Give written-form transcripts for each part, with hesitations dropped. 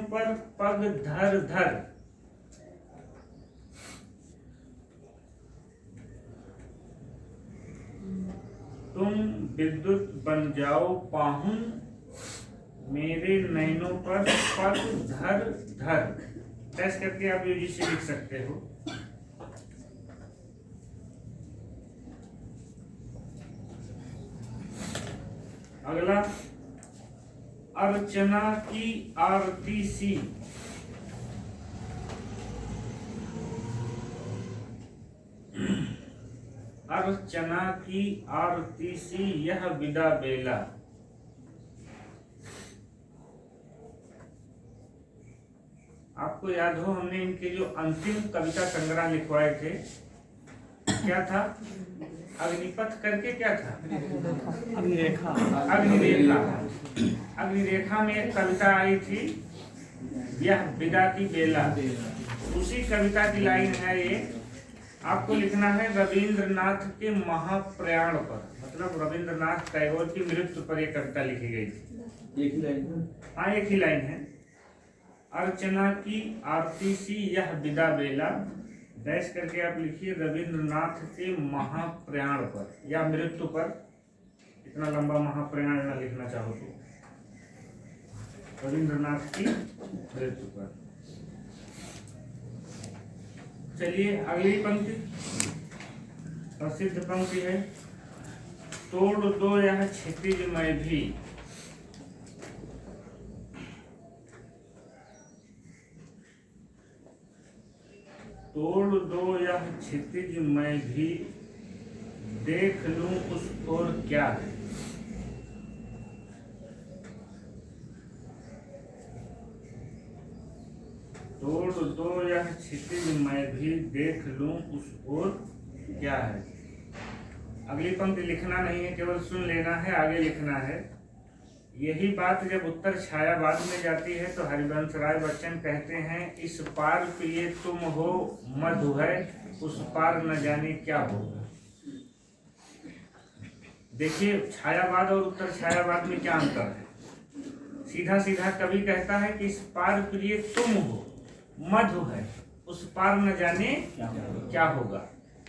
पर पग धर धर, तुम विद्युत बन जाओ पाहुन, मेरे नैनों पर पग धर धर। टेस्ट करके आप यूजीसी लिख सकते हो। अगला, अर्चना की आरती सी, अर्चना की आरती सी यह विदा बेला। आपको याद हो हमने इनके जो अंतिम कविता संग्रह लिखवाए थे, क्या था? अग्निपथ करके क्या था? अग्निरेखा। अग्निरेखा। अग्निरेखा में एक कविता आई थी, यह विदा की बेला। उसी कविता की लाइन है ये। आपको लिखना है रविंद्रनाथ के महाप्रयाण पर, मतलब रविंद्रनाथ टैगोर की मृत्यु पर यह कविता लिखी गई थी। एक ही लाइन। हाँ, एक ही लाइन है। अर्चना की आरती सी यह विदा बेला, डैश करके आप लिखिए रविंद्रनाथ के महाप्रयाण पर या मृत्यु पर। इतना लंबा महाप्रयाण न लिखना चाहो तो, रविंद्रनाथ की मृत्यु पर। चलिए अगली पंक्ति, प्रसिद्ध पंक्ति है, तोड़ दो यह क्षितिज में भी, तोड़ दो यह क्षितिज में भी, देख लूं उस ओर क्या है। तोड़ दो यह क्षितिज में भी, देख लूं उस ओर क्या है। अगली पंक्ति लिखना नहीं है, केवल सुन लेना है, आगे लिखना है। यही बात जब उत्तर छायावाद में जाती है तो हरिवंश राय बच्चन कहते हैं, इस पार प्रिय तुम हो मधु है, उस पार न जाने क्या होगा। देखिए छायावाद और उत्तर छायावाद में क्या अंतर है। सीधा सीधा कवि कहता है कि इस पार प्रिय तुम हो, मधु है, उस पार न जाने क्या होगा।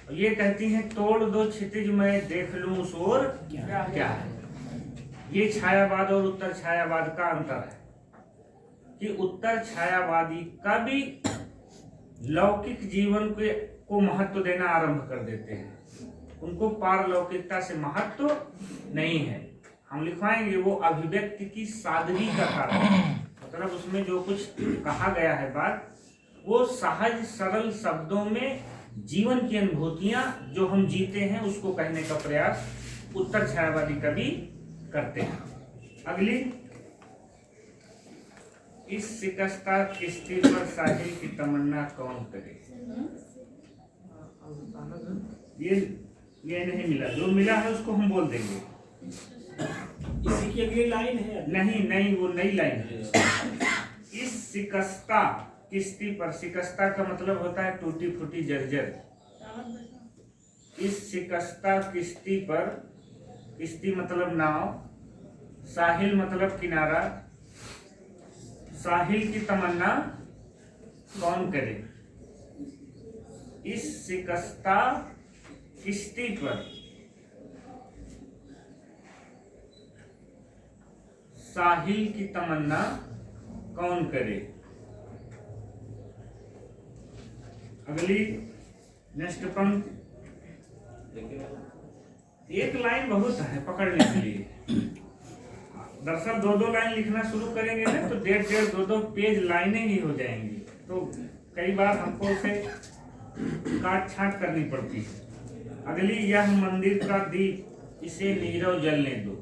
और ये कहती हैं तोड़ दो क्षितिज में, देख लूं उस ओर क्या है। ये छायावाद और उत्तर छायावाद का अंतर है कि उत्तर छायावादी कवि लौकिक जीवन को महत्व देना आरंभ कर देते हैं, उनको पारलौकिकता से महत्व नहीं है। हम लिखवाएंगे वो अभिव्यक्ति की सादगी का कारण, मतलब उसमें जो कुछ कहा गया है बात, वो सहज सरल शब्दों में जीवन की अनुभूतियां जो हम जीते हैं उसको कहने का प्रयास उत्तर छायावादी कवि करते हैं। अगली, इस शिकस्ता किश्ती पर साहिल की तमन्ना कौन करे। ये नहीं मिला, जो मिला है उसको हम बोल देंगे। इसी की अगली लाइन है। नहीं, वो नई लाइन है। इस शिकस्ता किश्ती पर, शिकस्ता का मतलब होता है टूटी फूटी जर्जर। इस शिकस्ता किश्ती पर, किश्ती मतलब नाव, साहिल मतलब किनारा, साहिल की तमन्ना कौन करे। इस शिकस्ता किश्ती पर साहिल की तमन्ना कौन करे। अगली नेक्स्ट पंक्ति, एक लाइन बहुत है पकड़ने के लिए। दरअसल दो लाइन लिखना शुरू करेंगे ना तो डेढ़ दो पेज लाइनें ही हो जाएंगी, तो कई बार हमको उसे काट छांट करनी पड़ती है। अगली, यह मंदिर का दीप इसे नीरव जलने दो।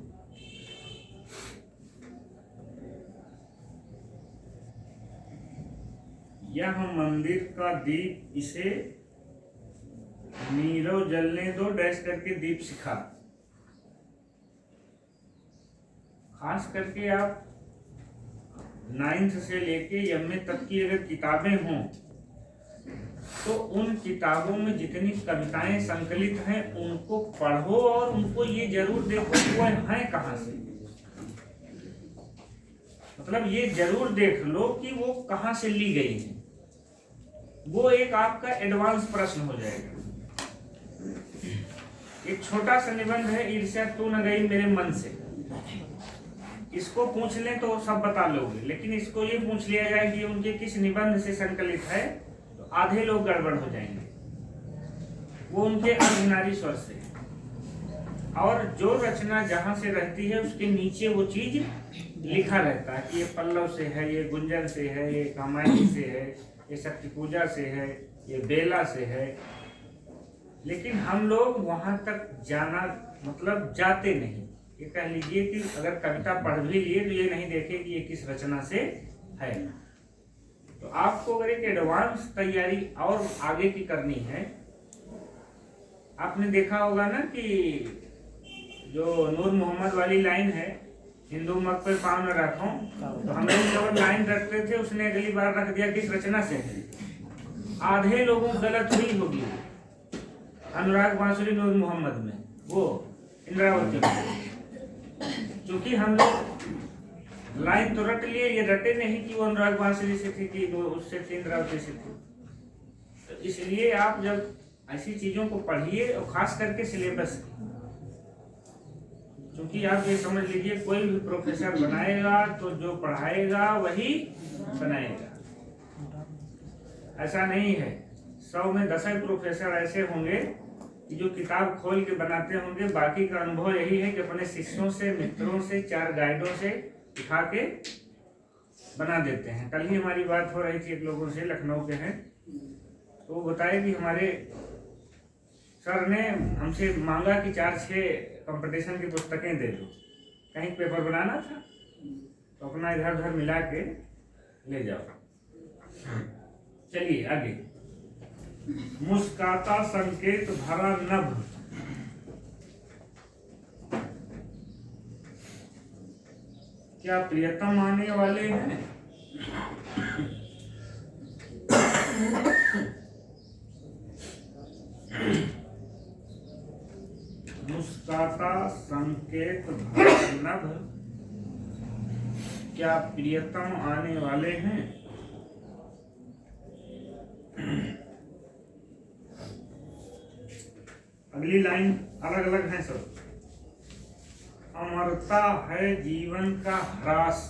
यह मंदिर का दीप इसे नीरव जलने दो, डैश करके दीप शिखा। खास करके आप 9th से लेके एमए तक की अगर किताबें हों तो उन किताबों में जितनी कविताएं संकलित हैं उनको पढ़ो और उनको ये जरूर देखो कि वह हैं कहाँ से। मतलब ये जरूर देख लो कि वो कहाँ से ली गई है। वो एक आपका एडवांस प्रश्न हो जाएगा। एक छोटा सा निबंध है, ईर्ष्या तू न गई मेरे मन से। इसको पूछ लें तो सब बता लोगे, लेकिन इसको ये पूछ लिया जाए कि उनके किस निबंध से संकलित है, तो आधे लोग गड़बड़ हो जाएंगे। वो उनके अर्धनारी स्वर से, और जो रचना जहां से रहती है उसके नीचे वो चीज लिखा रहता है कि ये पल्लव से है, ये गुंजन से है, ये कामायनी से है, ये शक्ति पूजा से है, ये बेला से है। लेकिन हम लोग वहां तक जाना मतलब जाते नहीं। ये कह लीजिए कि अगर कविता पढ़ भी लिए तो ये नहीं देखे कि ये किस रचना से है। तो आपको अगर एक एडवांस तैयारी और आगे की करनी है, आपने देखा होगा ना कि जो नूर मोहम्मद वाली लाइन है, हिंदू मत पे पाँव न रखो, तो हम लोग जब लाइन रखते थे उसने अगली बार रख दिया किस रचना से है। आधे लोगों गलत हुई होगी। अनुराग बांसुरी नूर मोहम्मद में वो इंद्रावती, क्योंकि हम लोग लाइन तो रट लिए, ये रटे नहीं कि वो अनुराग बांसुरी से थी कि उससे थी, इंद्रावती से थी। तो इसलिए आप जब ऐसी चीजों को पढ़िए, और खास करके सिलेबस, क्योंकि आप ये समझ लीजिए कोई भी प्रोफेसर बनाएगा तो जो पढ़ाएगा वही बनाएगा। ऐसा नहीं है 100 में 10 प्रोफेसर ऐसे होंगे कि जो किताब खोल के बनाते होंगे। बाकी का अनुभव यही है कि अपने शिष्यों से, मित्रों से, 4 गाइडों से उठा के बना देते हैं। कल ही हमारी बात हो रही थी एक लोगों से, लखनऊ के हैं, तो वो बताए कि हमारे सर ने हमसे मांगा कि 4-6 कंपटीशन की पुस्तकें दे दो, कहीं पेपर बनाना था, तो अपना इधर उधर मिला के ले जाओ। चलिए आगे। मुस्काता संकेत भरा नभ, क्या प्रियतम आने वाले हैं? मुस्काता संकेत भरा नभ, क्या प्रियतम आने वाले हैं? अगली लाइन अलग अलग है सब। अमरता है जीवन का ह्रास,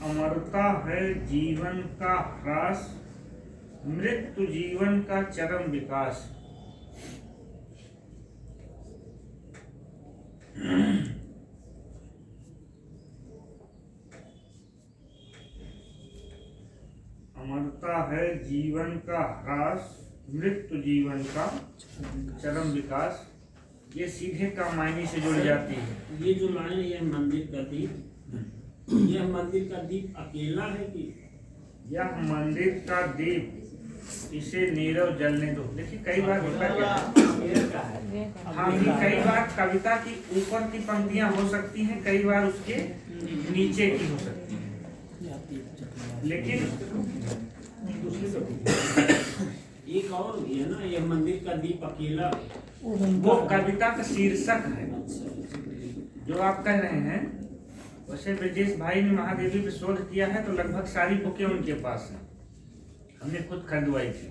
अमरता है जीवन का ह्रास, मृत्यु जीवन का चरम विकास। अमरता है जीवन का ह्रास, मृत्यु जीवन का चरम विकास। ये सीधे कामायनी से जुड़ जाती है। ये जो लाइन, यह मंदिर का दीप, यह मंदिर का दीप अकेला है कि यह मंदिर का दीप, इसे नीरव जलने दो। देखिए कई बार होता क्या, हाँ कि कई बार कविता की ऊपर की पंक्तियां हो सकती हैं, कई बार उसके नीचे की हो सकती हैं। लेकिन एक और भी है ना, यह मंदिर का दीप अकेला, वो कविता का शीर्षक है जो आप कह रहे हैं। वैसे ब्रजेश भाई ने महादेवी पे शोध किया है, तो लगभग सारी बुकें उनके पास हैं, हमने खुद खरीदवाई थी।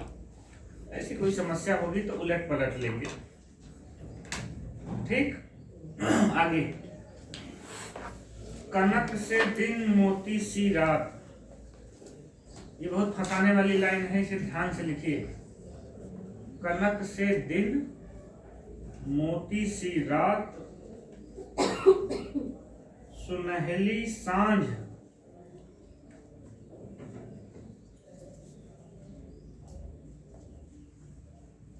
ऐसी कोई समस्या होगी तो उलट पलट लेंगे। ठीक, आगे। कनक से दिन मोती सी रात, ये बहुत फंसाने वाली लाइन है, इसे ध्यान से लिखिए। कनक से दिन मोती सी रात, सुनहली सांझ,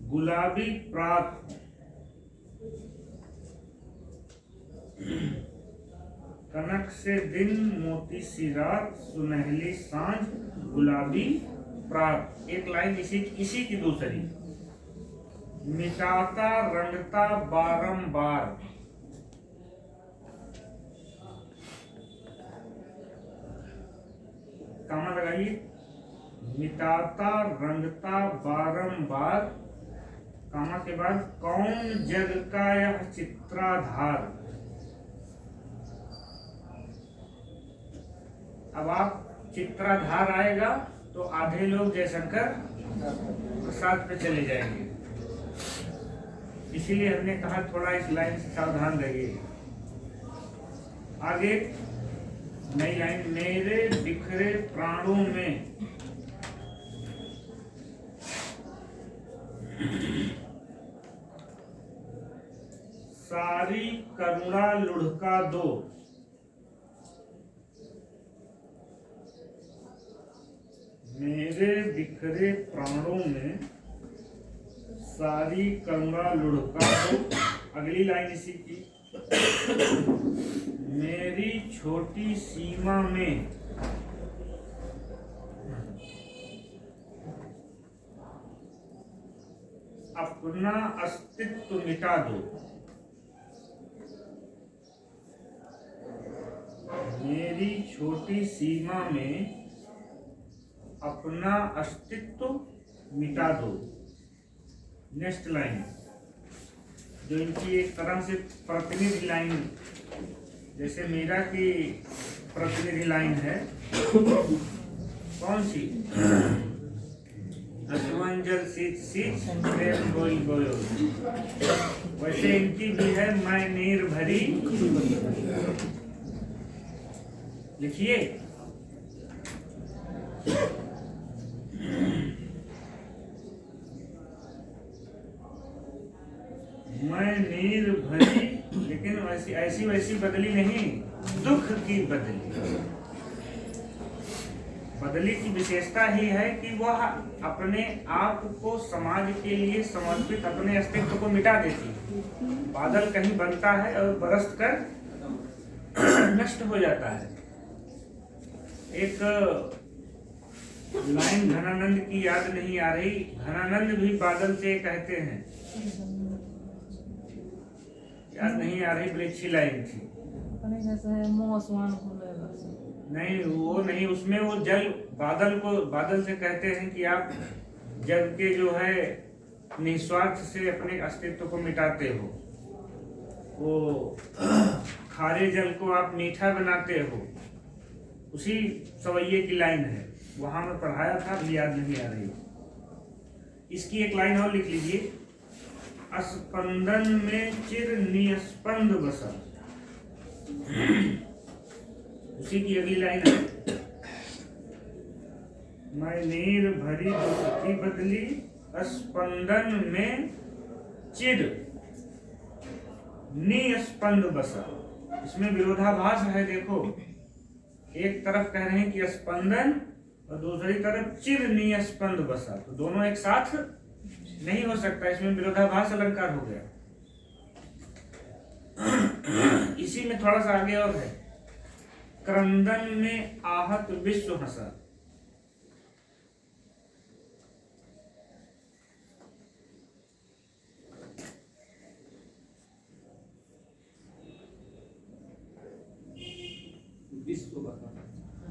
गुलाबी प्रात। कनक से दिन मोती सी रात, सुनहली सांझ, गुलाबी प्रात। एक लाइन इसी की दूसरी। मिटाता रंगता बारंबार, कामा लगाइए। मिटाता रंगता बारंबार, कामा के बाद कौन जग का यह चित्राधार। अब आप चित्राधार आएगा तो आधे लोग जयशंकर प्रसाद पे चले जाएंगे, इसीलिए हमने कहा थोड़ा इस लाइन से सावधान रहिए। आगे नई लाइन, मेरे बिखरे प्राणों में सारी करुणा लुढ़का दो। मेरे बिखरे प्राणों में सारी करुणा लुढ़का दो। अगली लाइन इसी की, मेरी छोटी सीमा में अपना अस्तित्व मिटा दो। मेरी छोटी सीमा में अपना अस्तित्व मिटा दो। नेक्स्ट लाइन जो इनकी एक तरह से प्रतिनिधि लाइन, जैसे मीरा की प्रतिनिधि लाइन है, कौन सी? अश्वंजल सींच सींच प्रेम गोई गोयो, वैसे इनकी भी है, मैं नीर भरी। लिखिए, मैं नीर भरी, लेकिन वैसी ऐसी वैसी बदली नहीं, दुख की बदली। बदली की विशेषता ही है कि वह अपने आप को समाज के लिए समर्पित अपने अस्तित्व को मिटा देती। बादल कहीं बनता है और बरस कर नष्ट हो जाता है। एक लाइन घनानंद की याद नहीं आ रही, घनानंद भी बादल से कहते हैं, याद नहीं आ रही, बड़ी अच्छी लाइन थी। नहीं वो नहीं, उसमें वो जल बादल को, बादल से कहते हैं कि आप जग के जो है निस्वार्थ से अपने अस्तित्व को मिटाते हो, वो खारे जल को आप मीठा बनाते हो, उसी सवैये की लाइन है। वहां में पढ़ाया था, अभी याद नहीं आ रही। इसकी एक लाइन और लिख लीजिए, स्पंदन में चिर निस्पंद बसा। उसी की अगली लाइन है, मैं नीर भरी दुख की बदली, स्पंदन में चिर निस्पंद बसा। इसमें विरोधाभास है, देखो, एक तरफ कह रहे हैं कि स्पंदन और दूसरी तरफ चिर निस्पंद बसा, तो दोनों एक साथ नहीं हो सकता, इसमें विरोधाभास अलंकार हो गया। इसी में थोड़ा सा आगे और है, क्रंदन में आहत विश्व हंसा।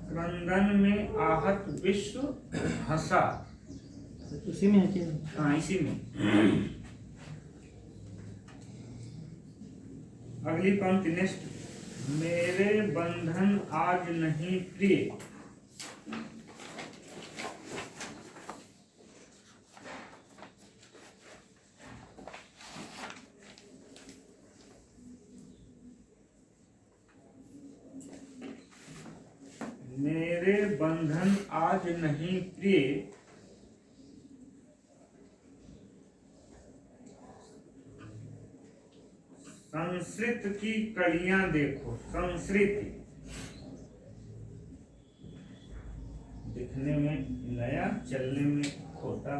क्रंदन में आहत विश्व हंसा, उसी में है क्या? हाँ इसी में। अगली पंक्ति नेक्स्ट, मेरे बंधन आज नहीं प्रिय। मेरे बंधन आज नहीं प्रिय, संस्कृत की कड़ियां देखो। संस्कृति दिखने में नया, चलने में खोटा।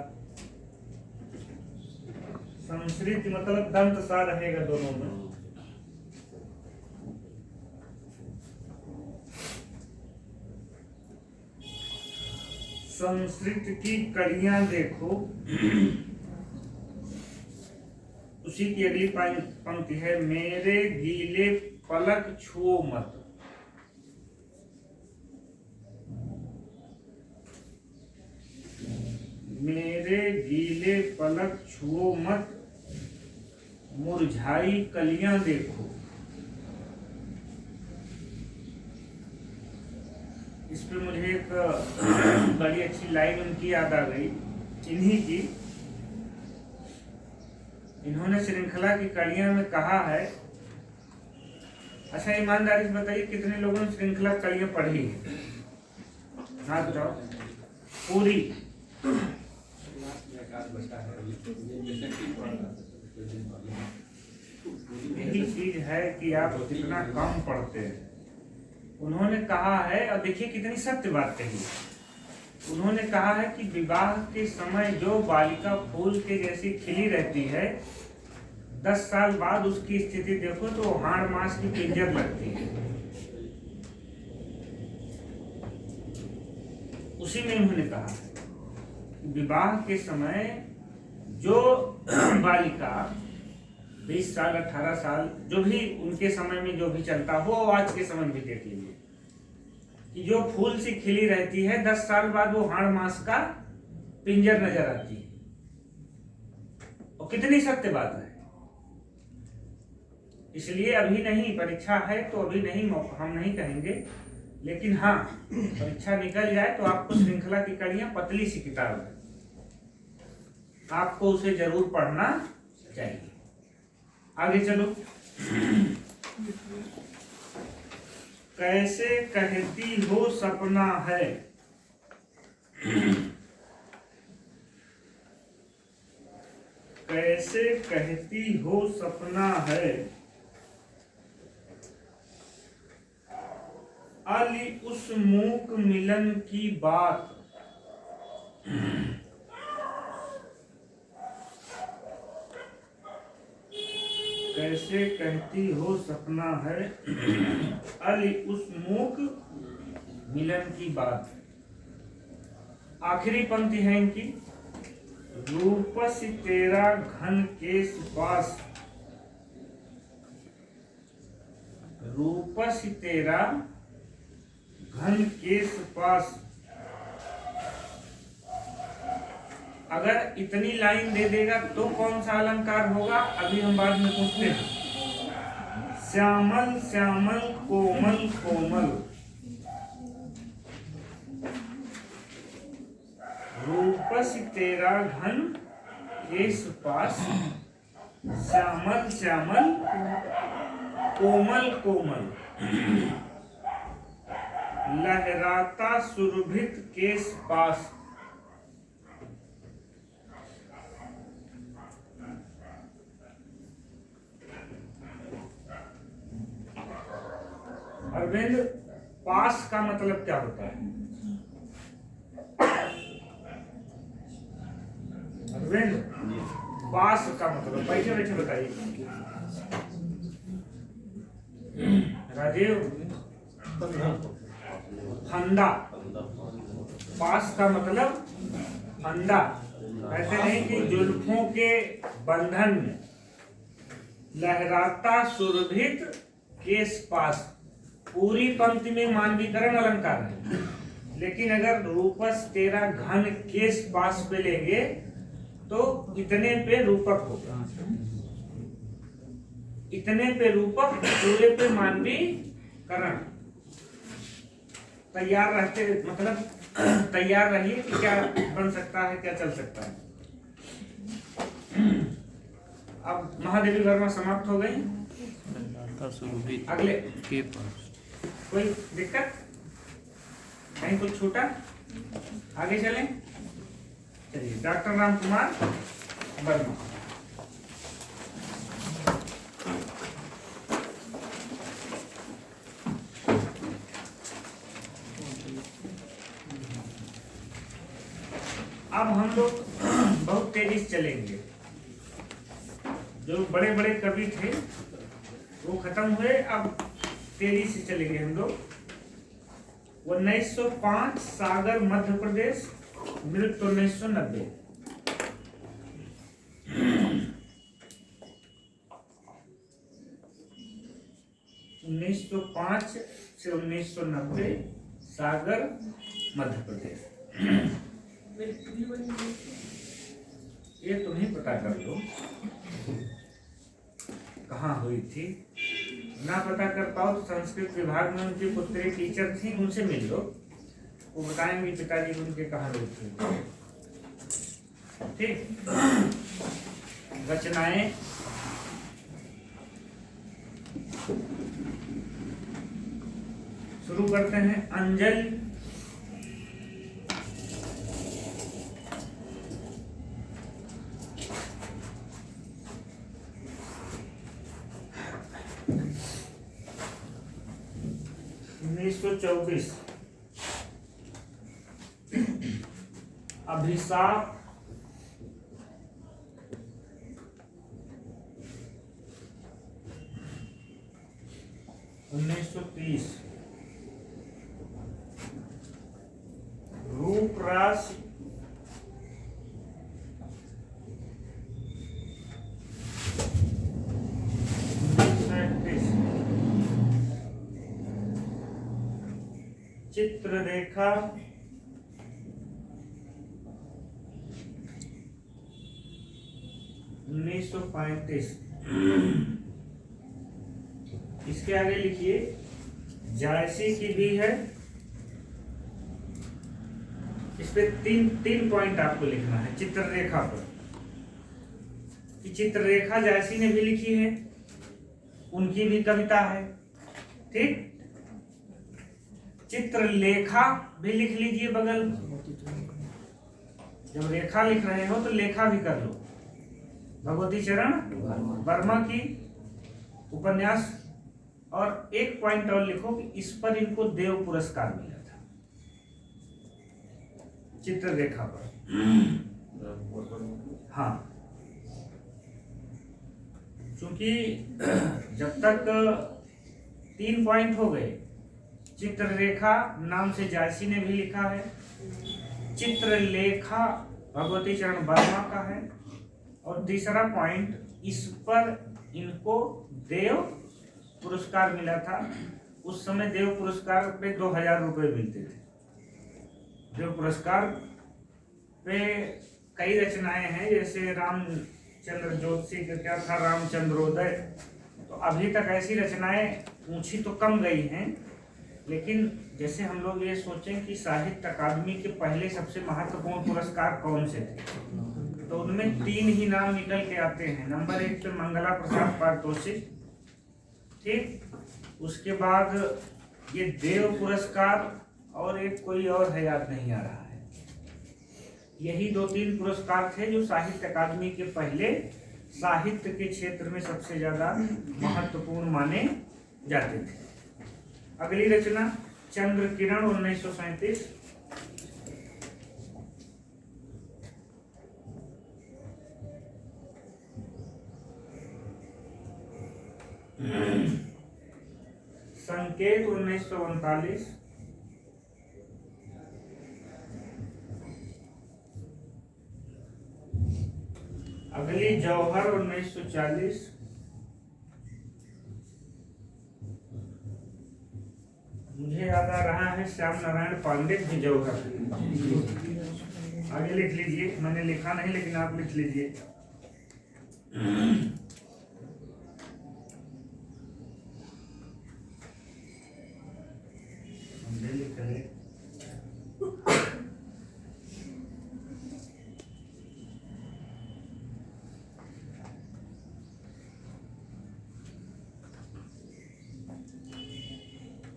संस्कृति मतलब दंत सा रहेगा दोनों में। संस्कृत की कड़ियां देखो। उसी की अगली पंक्ति है, मेरे गीले पलक छुओ मत। मेरे गीले पलक छुओ मत, मुरझाई कलियां देखो। इस पे मुझे एक बड़ी अच्छी लाइन उनकी याद आ गई, इन्हीं की। इन्होंने श्रृंखला की कड़ियां में कहा है, अच्छा ईमानदारी से बताइए कितने लोगों ने श्रृंखला कड़ियां पढ़ी है? हाथ उठाओ। पूरी यही चीज है कि आप कितना कम पढ़ते हैं। उन्होंने कहा है, और देखिए कितनी सत्य बात कही। उन्होंने कहा है कि विवाह के समय जो बालिका फूल के जैसी खिली रहती है, 10 साल बाद उसकी स्थिति देखो तो हाड़ मांस की पिंजर लगती है। उसी में उन्होंने कहा है कि विवाह के समय जो बालिका 20 साल 18 साल जो भी उनके समय में जो भी चलता हो, आज के समय में भी देख लीजिए कि जो फूल सी खिली रहती है, 10 साल बाद वो हाड़ मांस का पिंजर नजर आती है। और कितनी सत्य बात है। इसलिए अभी नहीं, परीक्षा है तो अभी नहीं, हम नहीं कहेंगे, लेकिन हाँ परीक्षा निकल जाए तो आपको श्रृंखला की कड़ियां, पतली सी किताब है, आपको उसे जरूर पढ़ना चाहिए। आगे चलो। कैसे कहती हो सपना है, कैसे कहती हो सपना है, अली उस मूक मिलन की बात। कैसे कहती हो सपना है, अली उस मूक मिलन की बात। आखिरी पंक्ति है इनकी, रूपस तेरा घन केश पास, रूपस तेरा घन केश पास। अगर इतनी लाइन दे देगा तो कौन सा अलंकार होगा, अभी हम बाद में पूछते हैं। श्यामल श्यामल कोमल कोमल, रूपस तेरा घन केश पास, श्यामल श्यामल कोमल कोमल, लहराता सुरभित केश पास। अरविंद, पास का मतलब क्या होता है? अरविंद, पास का मतलब बैठे बैठे बताइए। राजीव, फंदा। पास का मतलब फंदा। कहते हैं कि जुल्फों के बंधन में, लहराता सुरभित केश पास। पूरी पंक्ति में मानवीकरण अलंकार है, लेकिन अगर रूपस तेरा घन केश पास पे लेंगे तो इतने पे रूपक होगा, इतने पे रूपक, पूरे पे मानवीकरण। तैयार रहते, मतलब तैयार रहिए कि क्या बन सकता है, क्या चल सकता है। अब महादेवी वर्मा समाप्त हो गई। अगले के पास कोई दिक्कत कहीं कुछ छूटा? आगे चलें। चलिए, डॉक्टर राम कुमार वर्मा। अब हम लोग बहुत तेजी से चलेंगे। जो बड़े बड़े कवि थे वो खत्म हुए, अब तेजी से चलेंगे हम लोग। 1905 सागर मध्य प्रदेश, मृत्यु 1990। 1905 से 1990 सागर मध्य प्रदेश। ये तुम्हें पता कर लो। कहाँ हुई थी। ना पता कर पाओ तो संस्कृत विभाग में उनकी पुत्री टीचर थी, उनसे मिल लो, वो बताएंगे पिताजी उनके कहाँ हुई थी। ठीक, रचनाएं शुरू करते हैं। अंजल (1924), अभिशाप (1930), रूपरास (1931), चित्ररेखा (1935). इसके आगे लिखिए जायसी की भी है। इस पे तीन पॉइंट आपको लिखना है चित्ररेखा पर, कि चित्ररेखा जायसी ने भी लिखी है, उनकी भी कविता है। ठीक, चित्रलेखा भी लिख लीजिए बगल। जब रेखा लिख रहे हो तो लेखा भी कर लो। भगवती चरण वर्मा की उपन्यास। और एक पॉइंट और लिखो कि इस पर इनको देव पुरस्कार मिला था, चित्ररेखा पर। हाँ, क्योंकि जब तक 3 पॉइंट हो गए, चित्ररेखा नाम से जायसी ने भी लिखा है, चित्रलेखा भगवती चरण वर्मा का है, और तीसरा पॉइंट, इस पर इनको देव पुरस्कार मिला था। उस समय देव पुरस्कार पे 2000 रुपये मिलते थे। देव पुरस्कार पे कई रचनाएं हैं, जैसे रामचंद्र जोशी का क्या था, रामचंद्रोदय। तो अभी तक ऐसी रचनाएं ऊंची तो कम गई हैं, लेकिन जैसे हम लोग ये सोचें कि साहित्य अकादमी के पहले सबसे महत्वपूर्ण पुरस्कार कौन से थे, तो उनमें 3 ही नाम निकल के आते हैं। नंबर 1 पे मंगला प्रसाद पारितोषिक, ठीक, उसके बाद ये देव पुरस्कार, और एक कोई और है, याद नहीं आ रहा है। यही 2-3 पुरस्कार थे जो साहित्य अकादमी के पहले साहित्य के क्षेत्र में सबसे ज्यादा महत्वपूर्ण माने जाते थे। अगली रचना चंद्र किरण 1937। संकेत 1939। अगली जौहर 1940। मुझे याद आ रहा है श्याम नारायण पांडे की जौहर। आगे लिख लीजिए, मैंने लिखा नहीं लेकिन आप लिख लीजिए।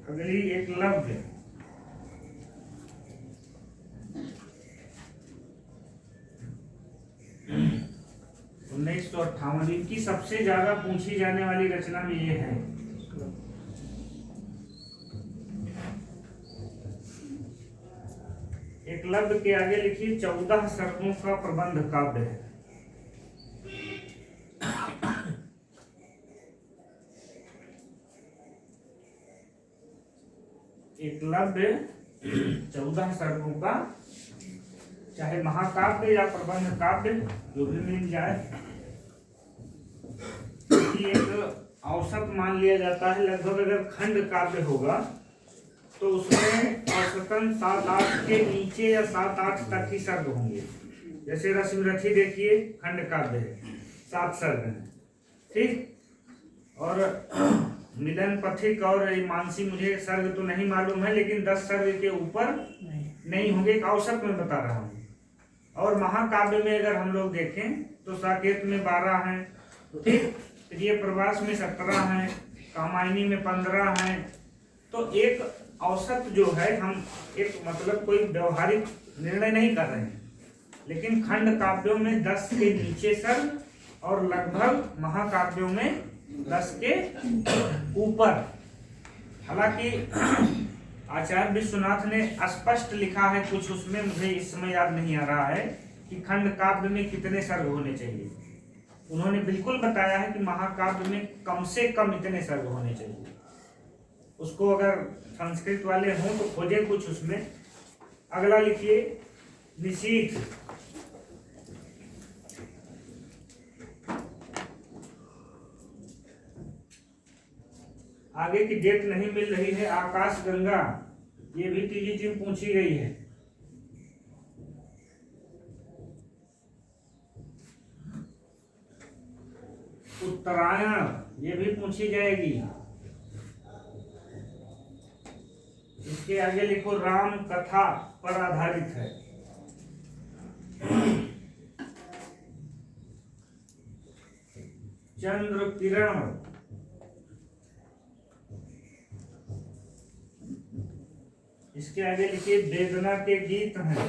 अगली एकलव्य, (1958). इनकी सबसे ज्यादा पूछी जाने वाली रचना में ये है। एकलव्य के आगे लिखिए 14 सर्गों का प्रबंध काव्य है। एकलव्य 14 सर्गों का, चाहे महाकाव्य या प्रबंध काव्य जो भी मिल जाए, एक औसत मान लिया जाता है। लगभग अगर खंड काव्य होगा तो उसमें औसतन 7-8 के नीचे या 7-8 तक ही सर्ग होंगे। जैसे रश्मिरथी देखिए, खंड काव्य है, 7 सर्ग हैं, ठीक। और मिलन पथिक और मानसी, मुझे सर्ग तो नहीं मालूम है, लेकिन 10 सर्ग के ऊपर नहीं होंगे, एक औसत में बता रहा हूँ। और महाकाव्य में अगर हम लोग देखें तो साकेत में 12 हैं, ठीक, प्रिय प्रवास में 17 हैं, कामायनी में 15 हैं। तो एक औसत जो है, हम एक मतलब कोई व्यवहारिक निर्णय नहीं कर रहे हैं, लेकिन खंड काव्यों में 10 के नीचे सर्ग और लगभग महाकाव्यों में 10 के ऊपर। हालांकि आचार्य विश्वनाथ ने स्पष्ट लिखा है कुछ, उसमें मुझे इस समय याद नहीं आ रहा है कि खंड काव्य में कितने सर्ग होने चाहिए। उन्होंने बिल्कुल बताया है कि महाकाव्य में कम से कम इतने सर्ग होने चाहिए। उसको अगर संस्कृत वाले हों तो खोजे कुछ उसमें। अगला लिखिए निशीथ। आगे की डेट नहीं मिल रही है। आकाश गंगा, ये भी टीजीटी में पूछी गई है। उत्तरायण, ये भी पूछी जाएगी। इसके आगे लिखो राम कथा पर आधारित है। चंद्र किरण, इसके आगे लिखिए वेदना के गीत हैं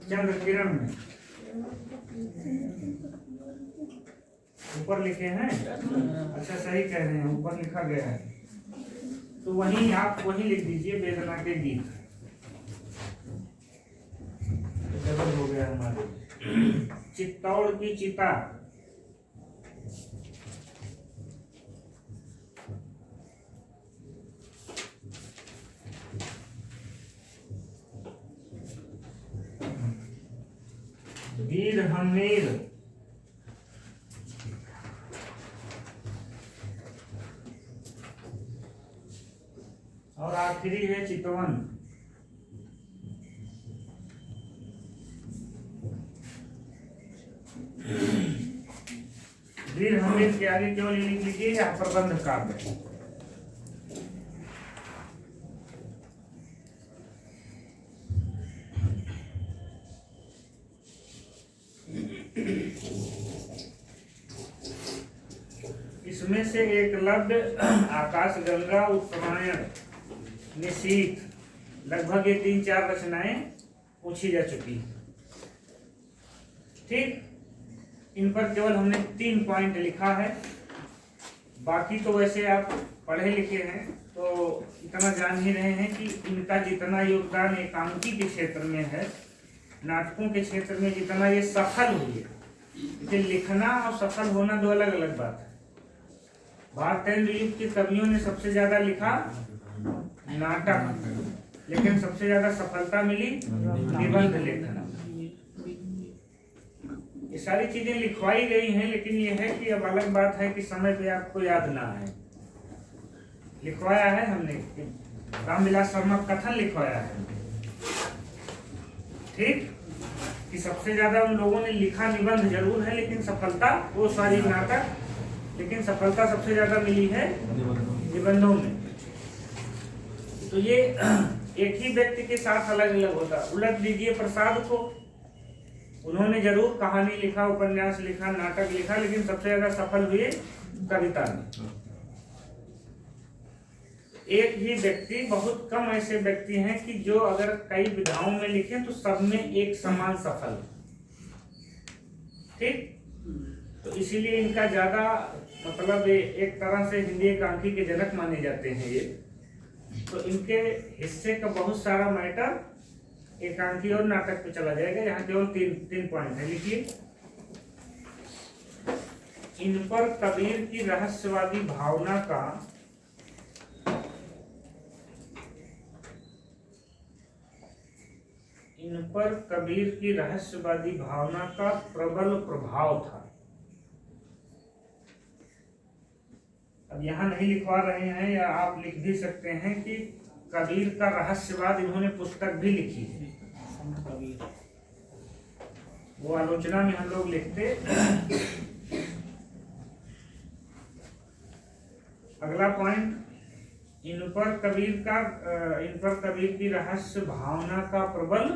चंद्र किरण में, ऊपर लिखे हैं। अच्छा सही कह रहे हैं, ऊपर लिखा गया है, तो वहीं आप वहीं लिख दीजिए वेदना के गीत। डबल हो गया हमारे। चित्तौड़ की चिता, वीर हमीर, और आखिरी है चितवन। वीर हमीर के आगे केवल ये लिख लीजिए या प्रबंध काव्य। इसमें से एकलव्य, आकाश गंगा, उत्तरायण, निशीथ, लगभग ये 3-4 रचनाएं पूछी जा चुकी हैं। ठीक, इन पर केवल हमने 3 पॉइंट लिखा है। बाकी तो वैसे आप पढ़े लिखे हैं तो इतना जान ही रहे हैं कि इनका जितना योगदान एकांकी के क्षेत्र में है, नाटकों के क्षेत्र में जितना ये सफल हुए, इसे लिखना और सफल होना 2 अलग अलग बात है। भारतेंद्र युग के कवियों ने सबसे ज्यादा लिखा नाटक, लेकिन सबसे ज्यादा सफलता मिली निबंध लेखन। ये सारी चीजें लिखवाई गई हैं, लेकिन ये है कि अब अलग बात है कि समय पे आपको याद ना आए। लिखवाया है हमने, रामविलास शर्मा कथन लिखवाया है, ठीक, कि सबसे ज्यादा उन लोगों ने लिखा निबंध जरूर है, लेकिन सफलता वो सारी नाटक, लेकिन सफलता सबसे ज्यादा मिली है निबंधों में। तो ये एक ही व्यक्ति के साथ अलग अलग होता। उलट लीजिए प्रसाद को, उन्होंने जरूर कहानी लिखा, उपन्यास लिखा, नाटक लिखा, लेकिन सबसे ज्यादा सफल हुए कविता में। एक ही व्यक्ति, बहुत कम ऐसे व्यक्ति हैं कि जो अगर कई विधाओं में लिखें तो सब में एक समान सफल, ठीक। तो इसीलिए इनका ज्यादा मतलब एक तरह से हिंदी एकांकी के जनक माने जाते हैं ये। तो इनके हिस्से का बहुत सारा मैटर एकांकी और नाटक पे चला जाएगा। यहाँ केवल 3 पॉइंट है, लिखिए। इन पर कबीर की रहस्यवादी भावना का प्रबल प्रभाव था। अब यहाँ नहीं लिखवा रहे हैं, या आप लिख भी सकते हैं कि कबीर का रहस्यवाद, इन्होंने पुस्तक भी लिखी है। वो आलोचना में हम लोग लिखते अगला पॉइंट, इन पर कबीर की रहस्य भावना का प्रबल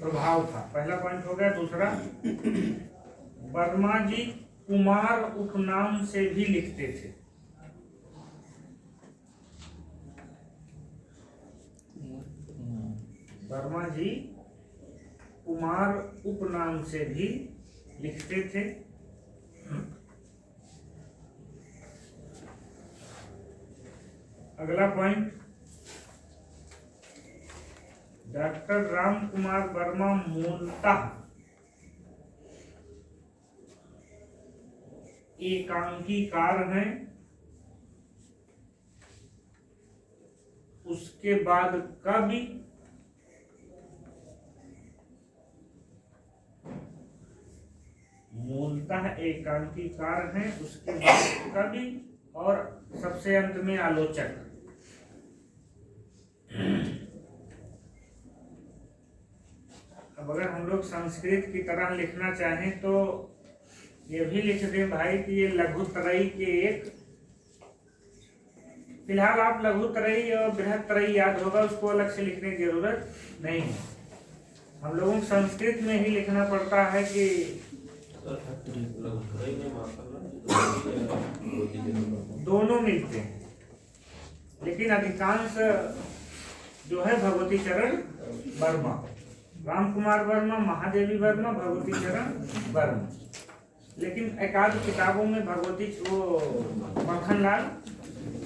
प्रभाव था। पहला पॉइंट हो गया। दूसरा, वर्मा जी कुमार उपनाम से भी लिखते थे। वर्मा जी कुमार उपनाम से भी लिखते थे। अगला पॉइंट, डॉक्टर राम कुमार वर्मा मूलतः एकांकीकार हैं। उसके बाद कवि, मूलतः एकांकीकार हैं, उसके बाद कवि और सबसे अंत में आलोचक। अब अगर हम लोग संस्कृत की तरह लिखना चाहें तो ये भी लिख दें भाई कि ये लघुत्रयी के एक, फिलहाल आप लघुत्रयी और बृहत्त्रयी याद होगा, उसको अलग से लिखने की जरूरत नहीं है। हम लोगों को संस्कृत में ही लिखना पड़ता है कि दोनों मिलते हैं, लेकिन अधिकांश जो है भगवती चरण वर्मा, राम कुमार वर्मा, महादेवी वर्मा, भगवती चरण वर्मा। लेकिन एकाध किताबों में भगवती वो मक्खनलाल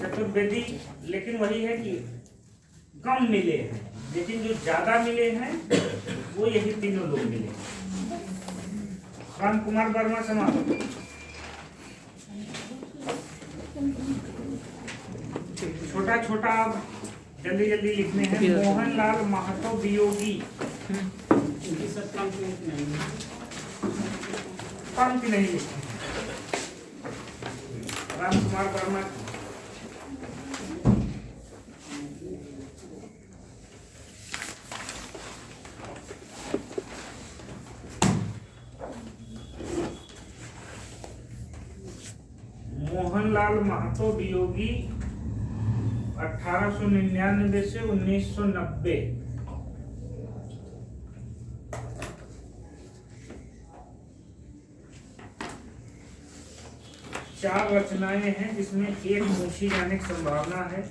चतुर्वेदी, लेकिन वही है कि कम मिले हैं, लेकिन जो ज्यादा मिले हैं वो यही तीनों लोग मिले। राम कुमार वर्मा समाप्त। छोटा छोटा जल्दी जल्दी लिखने हैं। मोहनलाल महतो वियोगी, इनकी सब पंक्ति नहीं लिखी। राम कुमार वर्मा मोहनलाल महतो वियोगी 1899 से 1990। चार रचनाएं हैं जिसमें एक पूछी जाने की संभावना है।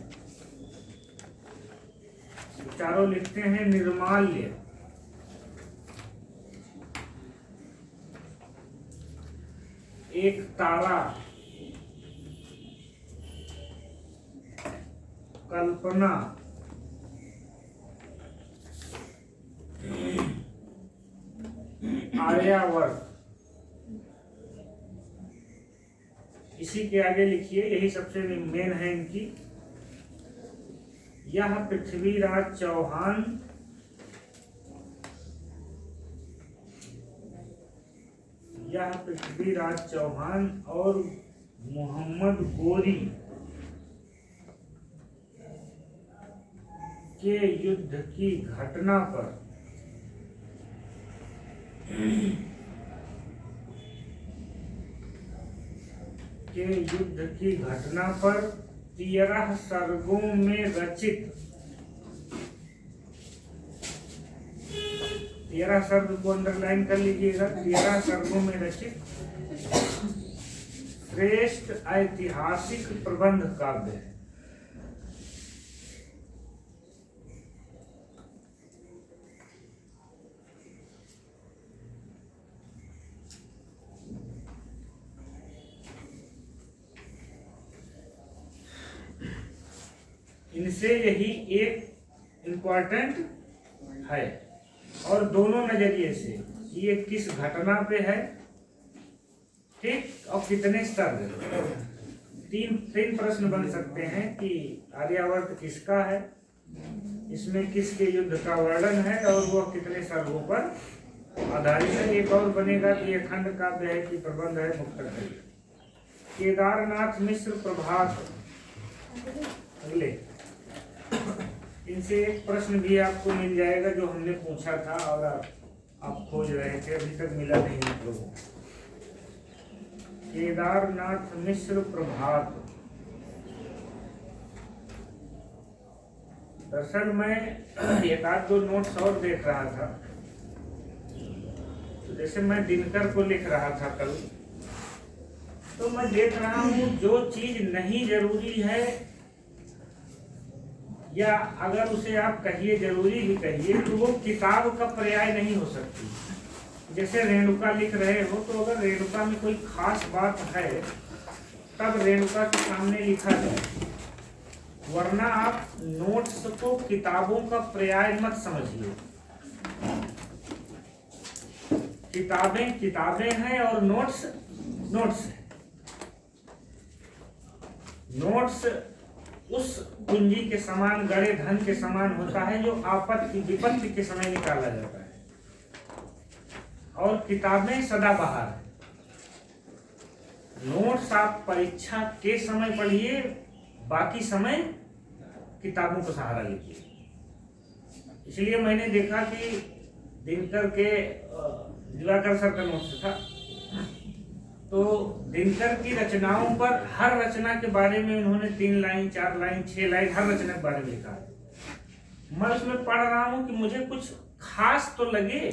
चारों लिखते हैं। निर्माल्य, एक तारा, कल्पना, आर्यावर्त। इसी के आगे लिखिए, यही सबसे मेन है इनकी। यह पृथ्वीराज चौहान, यह पृथ्वीराज चौहान और मोहम्मद गोरी के युद्ध की घटना पर युद्ध की घटना पर 13 सर्गों में रचित, 13 सर्ग को अंडरलाइन कर लीजिएगा। 13 सर्गों में रचित श्रेष्ठ ऐतिहासिक प्रबंध काव्य है। इनसे यही एक इम्पोर्टेंट है, और दोनों नजरिए से ये किस घटना पे है, ठीक, और कितने स्तर। तीन प्रश्न बन सकते हैं कि आर्यावर्त किसका है, इसमें किसके युद्ध का वर्णन है, और वह कितने सर्गों पर आधारित है। एक और बनेगा कि यह खंड काव्य है कि प्रबंध है, मुक्तक है। केदारनाथ मिश्र प्रभात। अगले इनसे एक प्रश्न भी आपको मिल जाएगा जो हमने पूछा था और आप खोज रहे थे, अभी तक मिला नहीं आप लोगों को। केदारनाथ मिश्र प्रभात दरअसल मैं एक आध दो नोट्स और देख रहा था। तो जैसे मैं दिनकर को लिख रहा था कल, तो मैं देख रहा हूँ जो चीज नहीं जरूरी है, या अगर उसे आप कहिए जरूरी भी कहिए, तो वो किताब का पर्याय नहीं हो सकती। जैसे रेणुका लिख रहे हो, तो अगर रेणुका में कोई खास बात है तब रेणुका के सामने लिखा जाए, वरना आप नोट्स को किताबों का पर्याय मत समझिए। किताबें किताबें हैं और नोट्स नोट्स हैं। नोट्स उस पूंजी के समान, गड़े धन के समान होता है जो आपत्ति विपत्ति के समय निकाला जाता है, और किताबें सदाबहार है। नोट्स आप परीक्षा के समय पढ़िए, बाकी समय किताबों का सहारा लीजिए। इसलिए मैंने देखा कि दिनकर के दिवाकर सर का नोट्स था, तो दिनकर की रचनाओं पर हर रचना के बारे में उन्होंने 3 लाइन 4 लाइन 6 लाइन हर रचना के बारे में लिखा है। मैं उसमें पढ़ रहा हूं कि मुझे कुछ खास तो लगे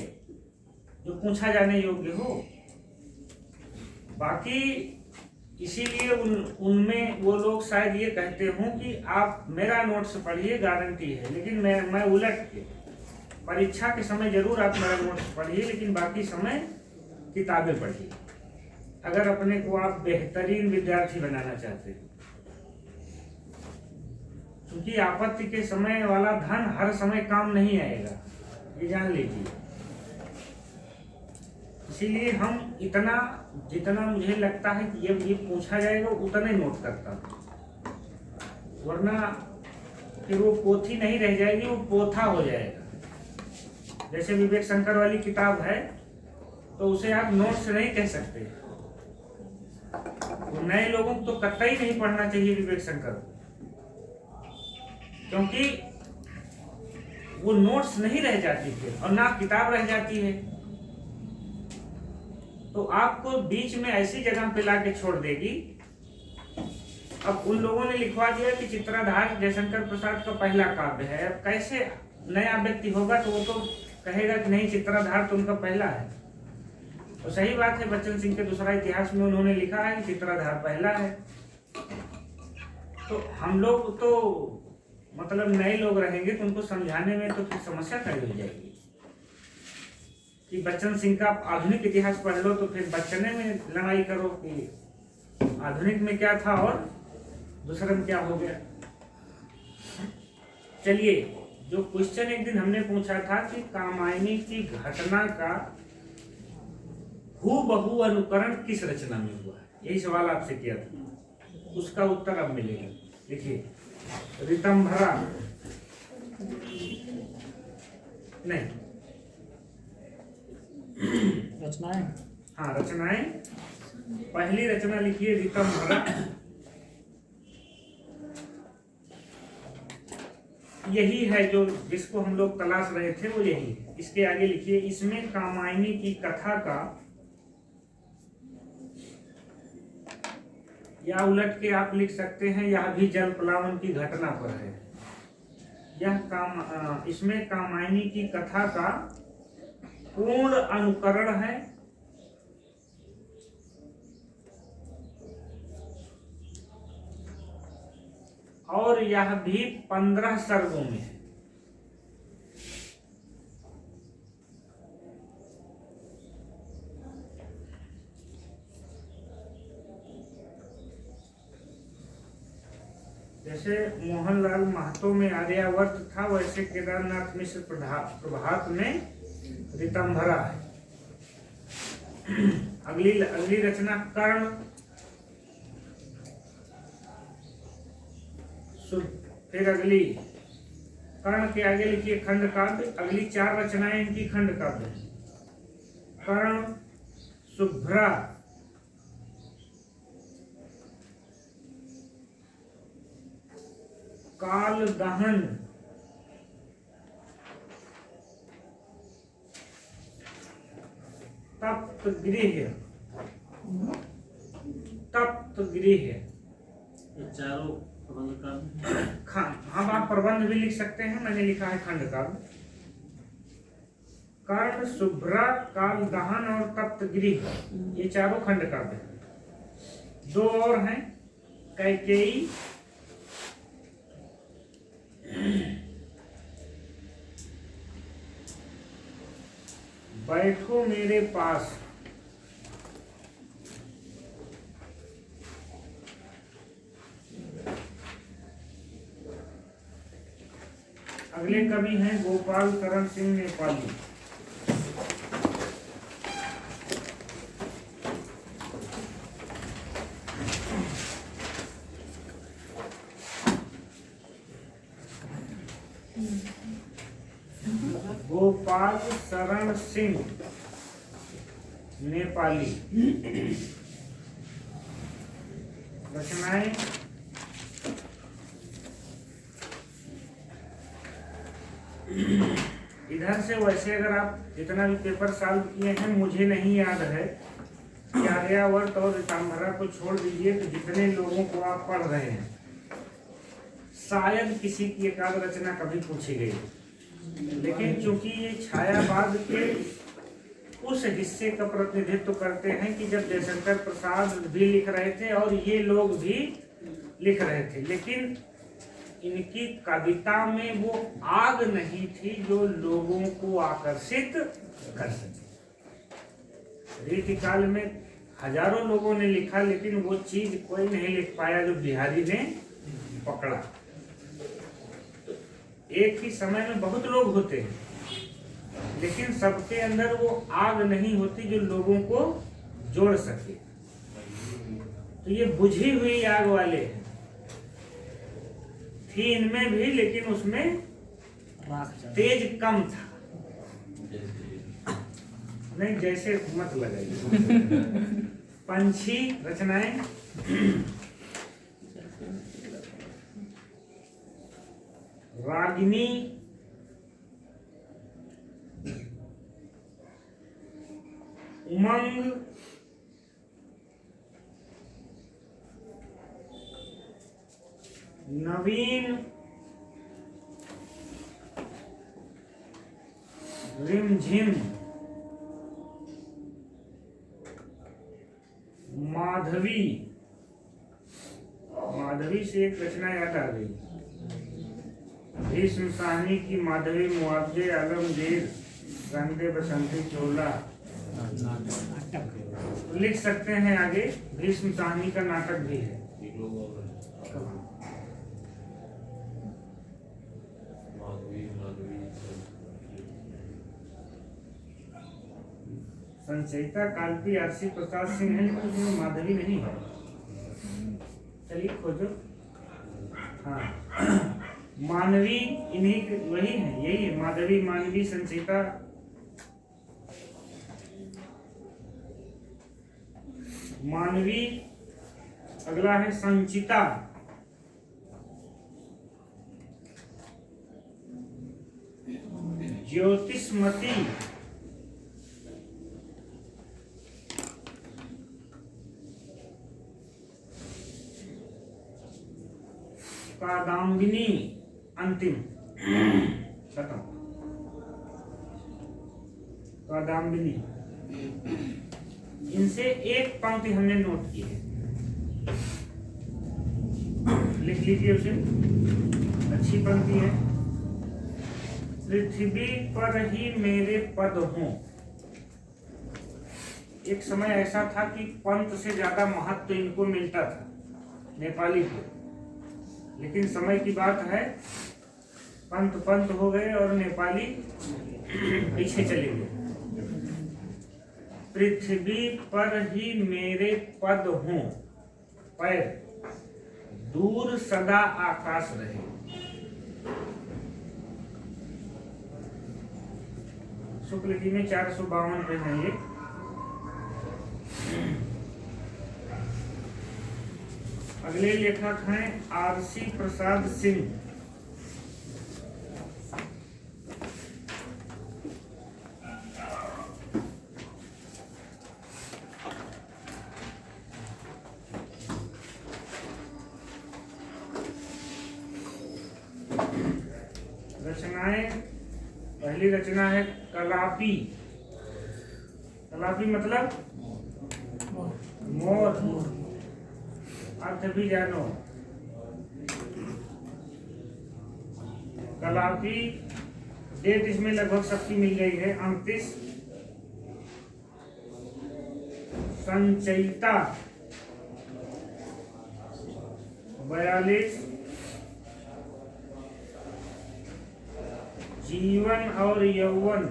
जो पूछा जाने योग्य हो। बाकी इसीलिए उनमें वो लोग शायद ये कहते हों कि आप मेरा नोट्स पढ़िए, गारंटी है। लेकिन मैं उलट के, परीक्षा के समय जरूर आप मेरा नोट्स पढ़िए, लेकिन बाकी समय किताबें पढ़िए, अगर अपने को आप बेहतरीन विद्यार्थी बनाना चाहते हैं। क्योंकि आपत्ति के समय वाला धन हर समय काम नहीं आएगा, ये जान लीजिए। इसीलिए हम इतना, जितना मुझे लगता है कि ये पूछा जाएगा उतना ही नोट करता हूँ, वरना फिर वो पोथी नहीं रह जाएगी, वो पोथा हो जाएगा। जैसे विवेक शंकर वाली किताब है, तो उसे आप नोट्स नहीं कह सकते। तो नए लोगों को तो कतई नहीं पढ़ना चाहिए विवेक शंकर, क्योंकि वो नोट्स नहीं रह जाती थे और ना किताब रह जाती है। तो आपको बीच में ऐसी जगह पे लाके छोड़ देगी। अब उन लोगों ने लिखवा दिया कि चित्राधार जयशंकर प्रसाद का पहला काव्य है। अब कैसे नया व्यक्ति होगा तो वो तो कहेगा कि नहीं, चित्राधार तो उनका पहला है। और सही बात है, बच्चन सिंह के दूसरा इतिहास में उन्होंने लिखा है कि चित्राधार पहला है। तो हम लोग तो मतलब नए लोग रहेंगे तो उनको समझाने में तो फिर समस्या खड़ी हो जाएगी कि बच्चन सिंह का आधुनिक इतिहास पढ़ लो, तो फिर बच्चने में लड़ाई करो कि आधुनिक में क्या था और दूसरे में क्या हो गया। चलिए, जो क्वेश्चन एक दिन हमने पूछा था कि कामायनी की घटना का हूबहू अनुकरण किस रचना में हुआ है, यही सवाल आपसे किया था, उसका उत्तर अब मिलेगा। देखिए, ऋतंभरा नहीं, रचनाएं, हाँ रचनाएं। पहली रचना लिखिए ऋतंभरा। यही है जो जिसको हम लोग तलाश रहे थे, वो यही है। इसके आगे लिखिए, इसमें कामायनी की कथा का, या उलट के आप लिख सकते हैं यह भी जल प्लावन की घटना पर है। इसमें कामायनी की कथा का पूर्ण अनुकरण है और यह भी 15 सर्गों में है। जैसे मोहनलाल महतो में आर्यावर्त था, वैसे केदारनाथ मिश्र प्रभात में ऋतंभरा है। अगली रचना कर्ण। फिर अगली कर्ण के आगे लिखिए खंड काव्य। अगली 4 रचनाएं इनकी खंड काव्य है। कर्ण, शुभ्रा, काल दहन, तप्त गृह, ये चारों प्रबंध का अब आप प्रबंध भी लिख सकते हैं, मैंने लिखा है खंड काव्य। कर्ण, शुभ्रा, काल दहन और तप्तगिरी, ये चारों खंड काव्य हैं। दो और हैं, कैकेयी, बैठो मेरे पास, अगले कवि हैं गोपाल करण सिंह नेपाली। गोपाल शरण सिंह नेपाली। रचनाएं इधर से वैसे अगर आप जितना भी पेपर सॉल्व किए हैं, मुझे नहीं याद है कि आर्यावर्त और ऋतांबरा को छोड़ दीजिए तो जितने लोगों को आप पढ़ रहे हैं शायद किसी की एकाध रचना कभी पूछी गई। लेकिन चूंकि ये छायावाद के उस हिस्से का प्रतिनिधित्व करते हैं कि जब जयशंकर प्रसाद भी लिख रहे थे और ये लोग भी लिख रहे थे, लेकिन इनकी कविता में वो आग नहीं थी जो लोगों को आकर्षित कर सके। रीतिकाल में हजारों लोगों ने लिखा, लेकिन वो चीज कोई नहीं लिख पाया जो बिहारी ने पकड़ा। एक ही समय में बहुत लोग होते हैं, लेकिन सबके अंदर वो आग नहीं होती जो लोगों को जोड़ सके। तो ये बुझी हुई आग वाले हैं, थी इनमें भी, लेकिन उसमें तेज कम था। नहीं, जैसे मत लगाइए। पंछी रचनाएं रागिनी, उमंग, नवीन, रिमझिम, माधवी। माधवी से एक रचना याद आ गई, भीष्म साहनी की माधवी, मुआवजे आलमगीर, रंगे बसंती चोला। लिख सकते हैं आगे, भीष्म साहनी का नाटक भी है। संचयिता कालपी आरसी प्रसाद सिंह है, लेकिन उसमें माधवी नहीं है। चलिए खोजो। हाँ, मानवी इन्हीं वही है, यही है माधवी, मानवी, संचयिता। मानवी, अगला है संचिता, ज्योतिषमती, कादाम्बिनी, अंतिम खत्म। कादाम्बिनी, इनसे एक पंक्ति हमने नोट की है, लिख लीजिए उसे, अच्छी पंक्ति है। पृथ्वी पर ही मेरे पद हों। एक समय ऐसा था कि पंत से ज्यादा महत्व इनको मिलता था, नेपाली को, लेकिन समय की बात है, पंत पंत हो गए और नेपाली पीछे चले गए। पृथ्वी पर ही मेरे पद हों, पैर दूर सदा आकाश रहे। शुक्ल की में 452 पे है ये। अगले लेखक हैं आरसी प्रसाद सिंह। रचनाएं। पहली रचना है कलापी। कलापी मतलब मोर। अर्थ भी जानो। कलापी डेट इसमें लगभग सबकी मिल गई है 29। संचयिता 42। जीवन और यौवन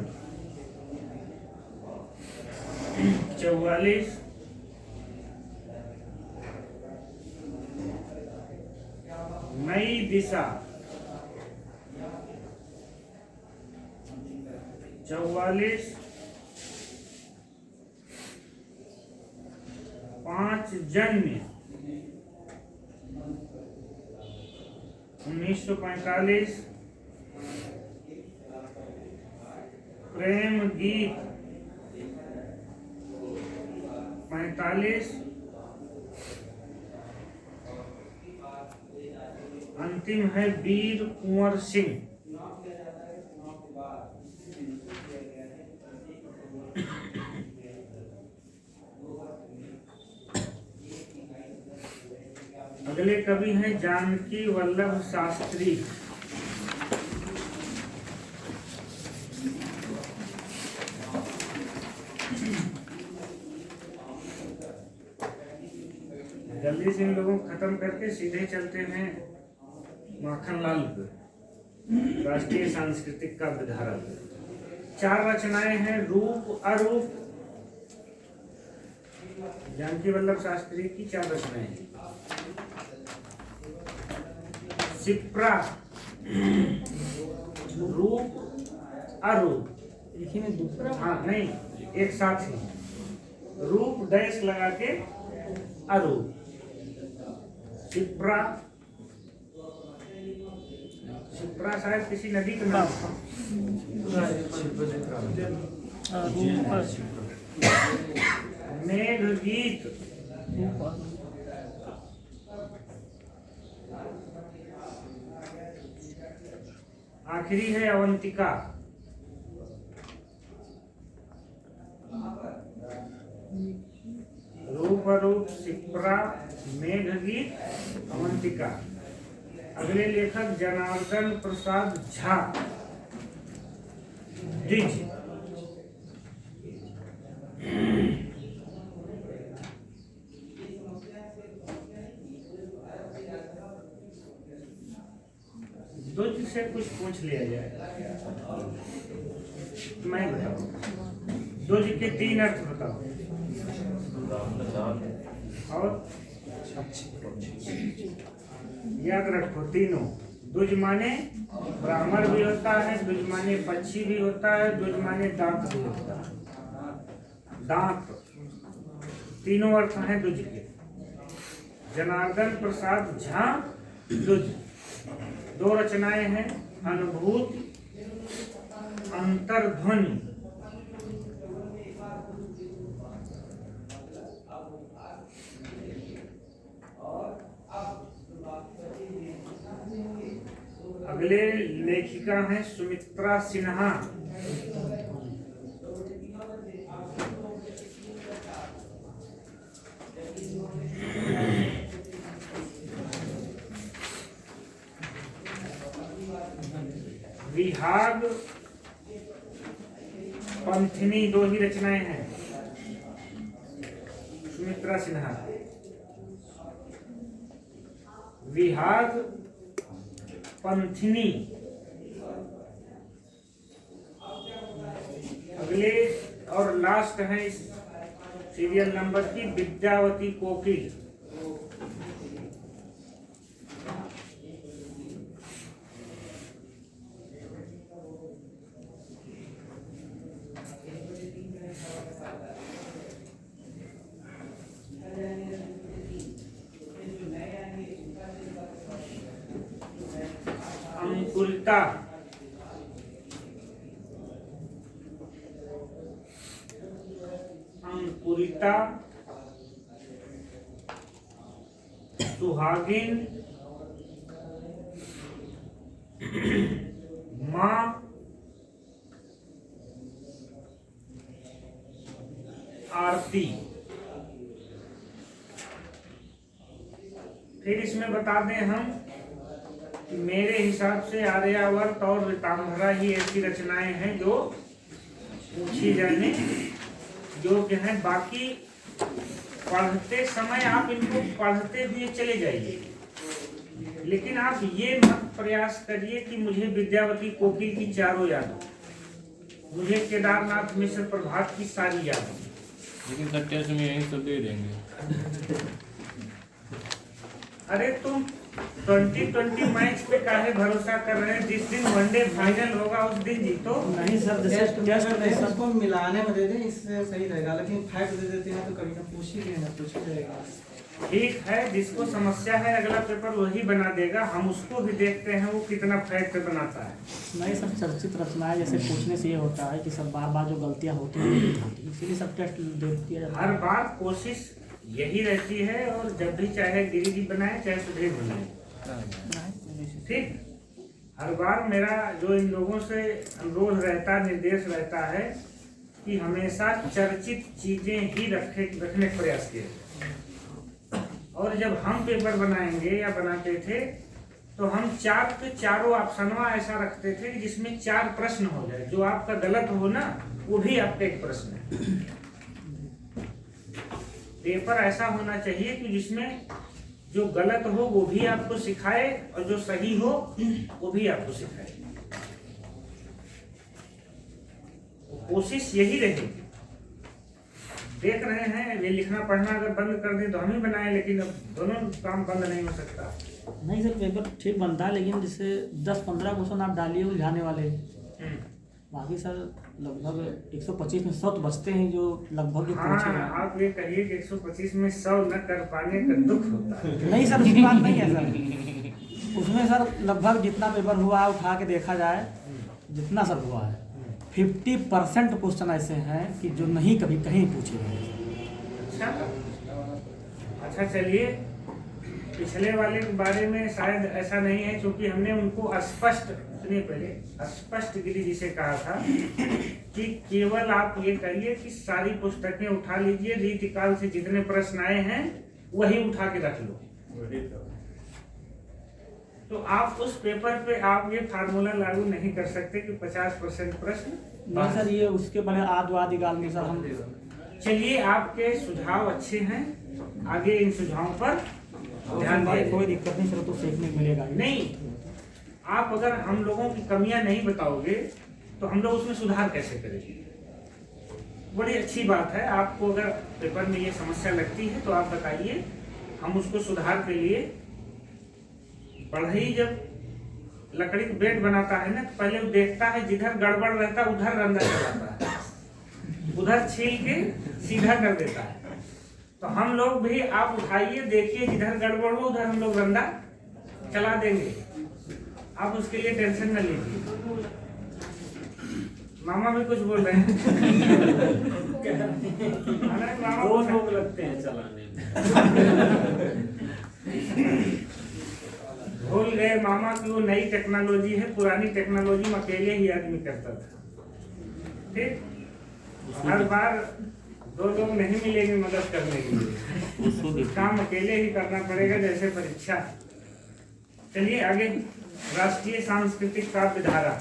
44। नई दिशा 44। 5 जन्म 1945। प्रेम गीत 45। अंतिम है वीर कुंवर सिंह। अगले कवि हैं जानकी वल्लभ शास्त्री। जल्दी से इन लोगों को खत्म करके सीधे चलते हैं माखनलाल पे, राष्ट्रीय सांस्कृतिक का विधारा। 4 रचनाएं हैं रूप अरूप। जानकी वल्लभ शास्त्री की 4 रचनाएं हैं। शिप्रा, रूप अरूप। एक ही में दूसरा हाँ नहीं, एक साथ ही। रूप डैश लगा के अरूप। शिप्रा, शिप्रा शायद किसी नदी का नाम है। मेघ गीत, आखिरी है अवंतिका। रूप अरूप, शिप्रा, मेघ गीत, अवंतिका। अगले लेखक जनार्दन प्रसाद झा। द्विज। द्विज से कुछ पूछ लिया जाए। मैं बताऊं, द्विज के 3 अर्थ बताओ। और याद रखो तीनों। द्विज माने ब्राह्मण भी होता है, द्विज माने पक्षी भी होता है, द्विज माने दांत भी होता है। दांत, तीनों अर्थ हैं द्विज के। जनार्दन प्रसाद झा द्विज। 2 रचनाएं हैं अनुभूत, अंतर्ध्वनि। अगले लेखिका हैं सुमित्रा सिन्हा। विहाग पंथिनी 2 ही रचनाएं हैं सुमित्रा सिन्हा। विहाग पंथिनी। अगले और लास्ट है इस सीरियल नंबर की विद्यावती कोकिल। अंकुरिता, अंकुरिता, सुहागिन, माँ आरती। फिर इसमें बता दें हम कि मेरे हिसाब से आर्यावर्त और ऋतांभरा ही ऐसी रचनाएं हैं जो पूछी जाने योग्य हैं। बाकी पढ़ते समय आप इनको पढ़ते हुए चले जाइए, लेकिन आप ये मत प्रयास करिए कि मुझे विद्यावती कोकिल की चारों याद हो, मुझे केदारनाथ मिश्र प्रभात की सारी याद हो। लेकिन सर टेस्ट में यही सब दे देंगे। अरे तुम 2020 मैच पे काहे भरोसा कर रहे हैं? जिस दिन वनडे फाइनल होगा उस दिन जीतो। नहीं सर, टेस्ट टेस्ट नहीं, नहीं सर। उसको मिलाने में दे दें, इससे सही रहेगा। लेकिन फैक्ट दे देते हैं तो कभी ना पूछ ही लेना, पूछ ही जाएगा। ठीक है, जिसको समस्या है अगला पेपर वही बना देगा, हम उसको भी देखते हैं वो कितना फैक्ट बनाता है। नहीं सर, चर्चित रचनाएं जैसे पूछने से ये होता है कि सब बार बार जो गलतियां होती हैं, इसीलिए सब टेस्ट दे दिया जाता हर है। बार कोशिश यही रहती है, और जब भी चाहे गिरी जी बनाए चाहे सुधीर बनाए, ठीक। हर बार मेरा जो इन लोगों से अनुरोध रहता, निर्देश रहता है कि हमेशा चर्चित चीजें ही रखने का प्रयास किए। और जब हम पेपर बनाएंगे या बनाते थे तो हम 4 पे चारों ऑप्शनवा ऐसा रखते थे कि जिसमें 4 प्रश्न हो जाए, जो आपका गलत हो ना वो भी आपका एक प्रश्न है। पेपर ऐसा होना चाहिए कि जिसमें जो गलत हो वो भी आपको सिखाए और जो सही हो वो भी आपको सिखाए। कोशिश यही रहेगी। देख रहे हैं, ये लिखना पढ़ना अगर बंद कर दे तो हम ही बनाए, लेकिन अब दोनों काम बंद नहीं हो सकता। नहीं सर, पेपर ठीक बनता है, लेकिन जैसे 10-15 क्वेश्चन आप डालिए उलझाने वाले, बाकी सर लगभग 125 में 100 तो बचते हैं जो लगभग ही पूछे हाँ, हैं। आप ये कहिए कि 125 में 100 न कर पाने का दुख होता है। नहीं सर, उसकी बात नहीं है सर। उसमें सर लगभग जितना पेपर हुआ है उठा के देखा जाए, जितना सर हुआ है 50% क्वेश्चन ऐसे हैं कि जो नहीं कभी कहीं पूछे गए। अच्छा चलिए, पिछले वाले के बारे में शायद ऐसा नहीं है, क्योंकि हमने उनको स्पष्ट, सुनिए पहले, स्पष्ट गिरी जी से कहा था कि केवल आप ये करिए कि सारी पुस्तकें उठा लीजिए, रीतिकाल से जितने प्रश्न आए हैं वही उठा के रख लो। तो आप उस पेपर पे आप ये फार्मूला लागू नहीं कर सकते कि 50% प्रश्न। नहीं सर, ये उसके बड़े आदि काल में सर हम। चलिए, आपके सुझाव अच्छे हैं, आगे इन सुझावों पर ध्यान दें। कोई दिक्कत नहीं सर, तो सीखने को मिलेगा ही। नहीं, आप अगर हम लोगों की कमियां नहीं बताओगे तो हम लोग उसमें सुधार कैसे करेंगे? बड़ी अच्छी बात है। आपको अगर पेपर में ये समस्या लगती है तो आप बताइए, हम उसको सुधार के लिए। बढ़ई जब लकड़ी का बेड बनाता है ना, तो पहले वो देखता है जिधर गड़बड़ रहता है उधर रंदा चलाता है, उधर छील के सीधा कर देता है। तो हम लोग भी, आप उठाइए, देखिए जिधर गड़बड़ हो उधर हम लोग रंदा चला देंगे। आप उसके लिए टेंशन न लीजिए। मामा भी कुछ बोल रहे हैं। मामा दो लोग लगते हैं चलाने में। भूल गए मामा की वो नई टेक्नोलॉजी है, पुरानी टेक्नोलॉजी में अकेले ही आदमी करता था। ठीक, हर बार 2 लोग नहीं मिलेंगे मदद करने के लिए, काम अकेले ही करना पड़ेगा, जैसे परीक्षा। चलिए आगे, राष्ट्रीय सांस्कृतिक काव्य धारा।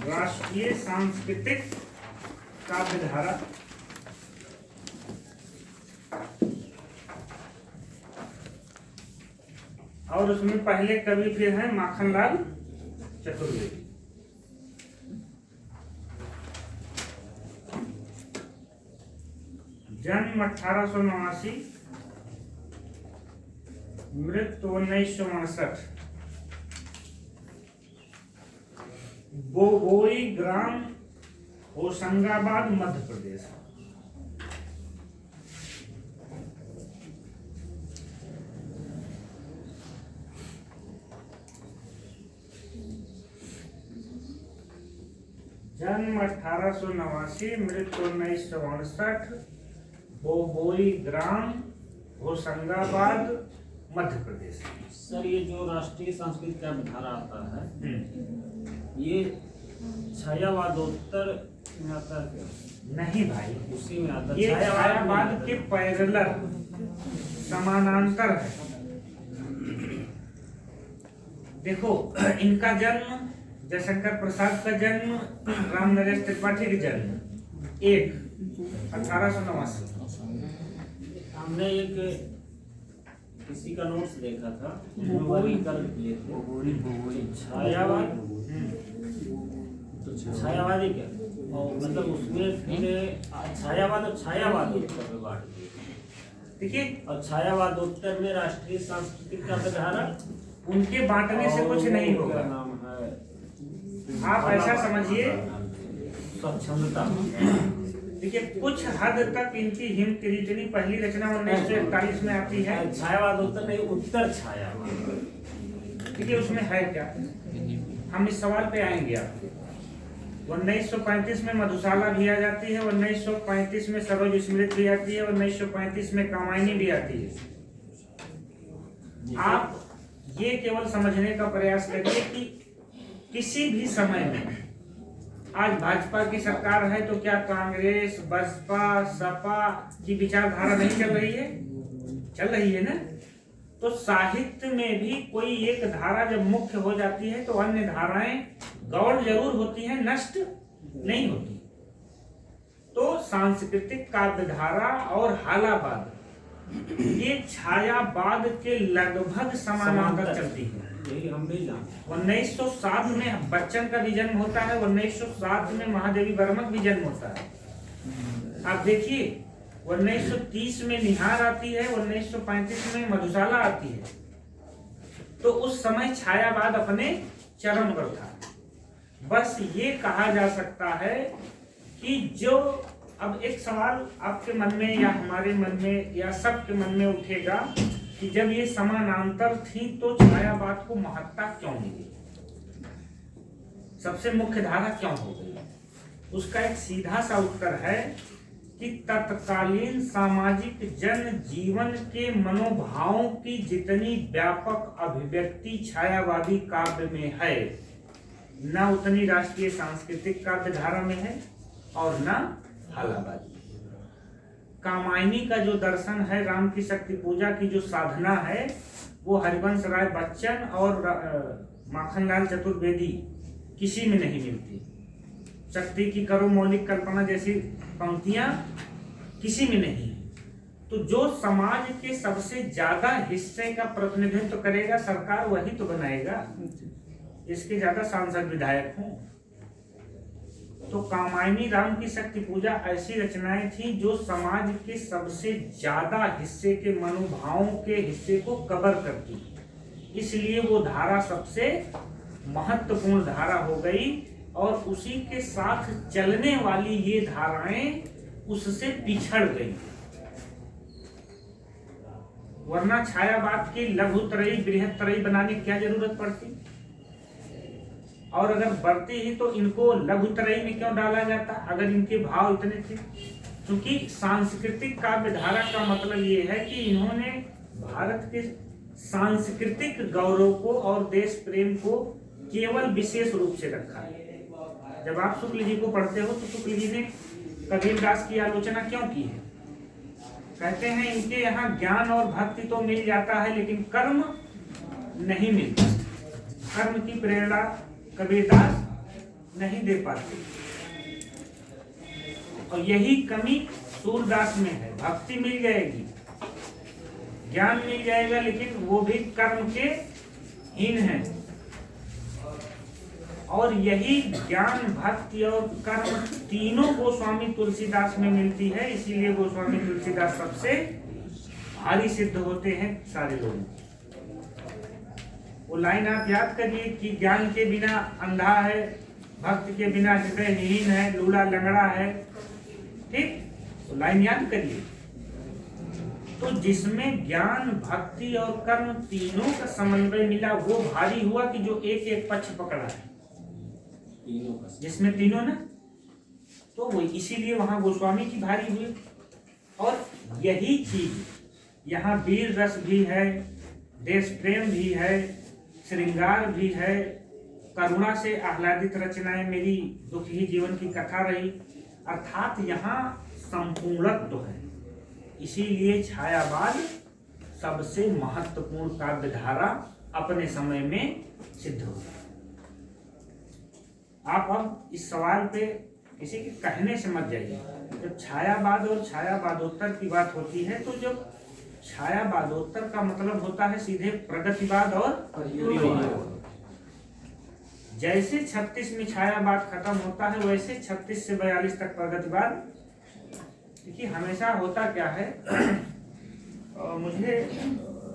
राष्ट्रीय सांस्कृतिक काव्य धारा और उसमें पहले कवि फिर हैं माखनलाल चतुर्वेदी। जन्म 1889, मृत्यु 1959। बोबोई ग्राम, होशंगाबाद, मध्य प्रदेश। जन्म 1889, मृत्यु 1962, बोबोई ग्राम, होशंगाबाद, मध्य प्रदेश। सर ये जो राष्ट्रीय सांस्कृतिक काव्य धारा आता है, हम्म। ये छायावादोत्तर में आता है क्या? नहीं भाई, उसी में आता है। ये छायावाद के पैरेलल समानांतर है। देखो, इनका जन्म, जयशंकर प्रसाद का जन्म, राम नरेश त्रिपाठी का जन्म एक 1889। हमने एक किसी का नोट्स देखा था, उसमें वर्गीकरण किए थे छायावाद, तो छायावादी क्या, और मतलब उसमें फिर छायावाद और छायावादोत्तर में बांट दिए। देखिए, और छायावादोत्तर में राष्ट्रीय सांस्कृतिक काव्य धारा, उनके बांटने से कुछ नहीं होगा। नाम है, आप ऐसा समझिए, स्वच्छंदता। देखिए कुछ हद तक इनकी हिम किरीटनी पहली रचना 1941 में आती है। छायावादोत्तर नहीं, उत्तर छायावाद। देखिए उसमें है क्या, हम इस सवाल पे आएंगे। आपके 1935 में मधुशाला भी आ जाती है, 1935 में सरोज स्मृत भी आती है, 1935 में कामायनी भी आती है। आप ये केवल समझने का प्रयास करिए कि किसी भी समय में, आज भाजपा की सरकार है तो क्या कांग्रेस, बसपा, सपा की विचारधारा नहीं चल रही है? चल रही है ना। तो साहित्य में भी कोई एक धारा जब मुख्य हो जाती है तो अन्य धाराएं गौण जरूर होती हैं, नष्ट नहीं होती। तो सांस्कृतिक काव्य धारा और हालावाद ये छायावाद के लगभग समानांतर चलती है। यही हम भी जानते हैं। 1907 में बच्चन का भी जन्म होता है, 1907 में महादेवी वर्मा का भी जन्म होता है। आप देखिए, 1930 में निहार आती है, 1935 में मधुशाला आती है। तो उस समय छायावाद अपने चरम पर था। बस ये कहा जा सकता है कि जो, अब एक सवाल आपके मन में या हमारे मन में या सबके मन में उठेगा कि जब ये समानांतर थी तो छायावाद को महत्ता क्यों मिली, सबसे मुख्य धारा क्यों हो गई? उसका एक सीधा सा उत्तर है कि तत्कालीन सामाजिक जन जीवन के मनोभावों की जितनी व्यापक अभिव्यक्ति छायावादी काव्य में है, न उतनी राष्ट्रीय सांस्कृतिक काव्य धारा में है और न हालावादी। कामायनी का जो दर्शन है, राम की शक्ति पूजा की जो साधना है, वो हरिवंश राय बच्चन और माखनलाल चतुर्वेदी किसी में नहीं मिलती। शक्ति की करो मौलिक कल्पना जैसी पंक्तियां किसी में नहीं है। तो जो समाज के सबसे ज्यादा हिस्से का प्रतिनिधित्व करेगा, सरकार वही तो बनाएगा। इसके ज्यादा सांसद विधायक हों। तो कामायनी, राम की शक्ति पूजा ऐसी रचनाएं थी जो समाज के सबसे ज्यादा हिस्से के मनोभावों के हिस्से को कवर करती, इसलिए वो धारा सबसे महत्वपूर्ण धारा हो गई। और उसी के साथ चलने वाली ये धाराएं उससे पिछड़ गई। वरना छायावाद की लघुतरई बृहत्तरई बनाने की क्या जरूरत पड़ती? और अगर बढ़ती ही तो इनको लघुतरई में क्यों डाला जाता, अगर इनके भाव इतने थे? क्योंकि सांस्कृतिक काव्य धारा का मतलब ये है कि इन्होंने भारत के सांस्कृतिक गौरव को और देश प्रेम को केवल विशेष रूप से रखा है। जब आप शुक्ल जी को पढ़ते हो तो शुक्ल जी ने कबीरदास की आलोचना क्यों की है? कहते हैं इनके यहाँ ज्ञान और भक्ति तो मिल जाता है लेकिन कर्म नहीं मिलता। कर्म की प्रेरणा कबीरदास नहीं दे पाते और यही कमी सूरदास में है। भक्ति मिल जाएगी, ज्ञान मिल जाएगा, लेकिन वो भी कर्म के हीन है। और यही ज्ञान, भक्ति और कर्म तीनों गोस्वामी तुलसीदास में मिलती है। इसीलिए गोस्वामी तुलसीदास सबसे भारी सिद्ध होते हैं सारे लोग। वो लाइन आप याद करिए कि ज्ञान के बिना अंधा है, भक्ति के बिना हृदयहीन है, लूला लंगड़ा है। ठीक, तो लाइन याद करिए। तो जिसमें ज्ञान, भक्ति और कर्म तीनों का समन्वय मिला वो भारी हुआ कि जो एक एक पक्ष पकड़ा है, जिसमें तीनों ना, तो वो इसीलिए वहां गोस्वामी की भारी हुई। और यही चीज यहाँ वीर रस भी है, देश प्रेम भी है, श्रृंगार भी है, करुणा से आह्लादित रचनाएं मेरी दुखी जीवन की कथा रही, अर्थात यहाँ संपूर्णत्व है। इसीलिए छायावाद सबसे महत्वपूर्ण काव्य धारा अपने समय में सिद्ध हो गया। आप अब इस सवाल पे किसी के कहने से मत जाइए। जब छायावाद और छायावादोत्तर की बात होती है तो जब छायावादोत्तर का मतलब होता है सीधे प्रगतिवाद और परियोगवाद। जैसे 36 में छायावाद खत्म होता है वैसे 36 से 42 तक प्रगतिवाद। देखिए हमेशा होता क्या है मुझे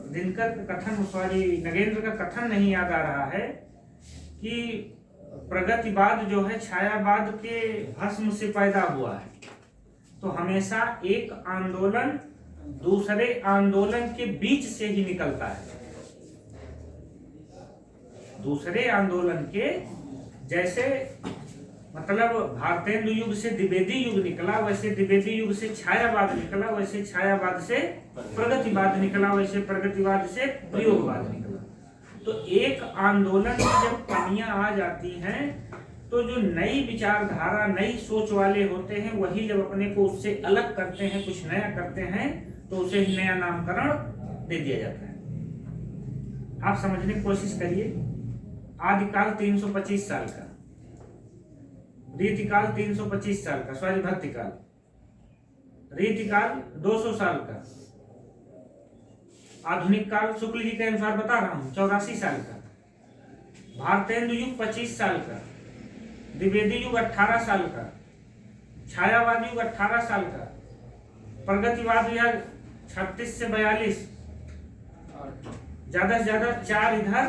दिनकर का कथन, सॉरी नगेंद्र का कथन नहीं याद आ रहा है कि प्रगतिवाद जो है छायावाद के भस्म से पैदा हुआ है। तो हमेशा एक आंदोलन दूसरे आंदोलन के बीच से ही निकलता है। दूसरे आंदोलन के जैसे मतलब भारतेंदु युग से द्विवेदी युग निकला, वैसे द्विवेदी युग से छायावाद निकला, वैसे छायावाद से प्रगतिवाद निकला, वैसे प्रगतिवाद से प्रयोगवाद निकला। तो एक आंदोलन में जब कमियां आ जाती हैं तो जो नई विचारधारा नई सोच वाले होते हैं वही जब अपने को उससे अलग करते हैं, कुछ नया करते हैं, तो उसे ही नया नामकरण दे दिया जाता है। आप समझने की कोशिश करिए। आदिकाल 325 साल का, रीतिकाल 325 साल का, सॉरी भक्तिकाल, रीतिकाल 200 साल का, आधुनिक काल शुक्ल जी के अनुसार बता रहा हूं 84 साल का, भारतेंदु युग 25 साल का, द्विवेदी युग 18 साल का, छायावाद युग 18 साल का, प्रगतिवाद युग 36 से 42, ज्यादा से ज्यादा 4 इधर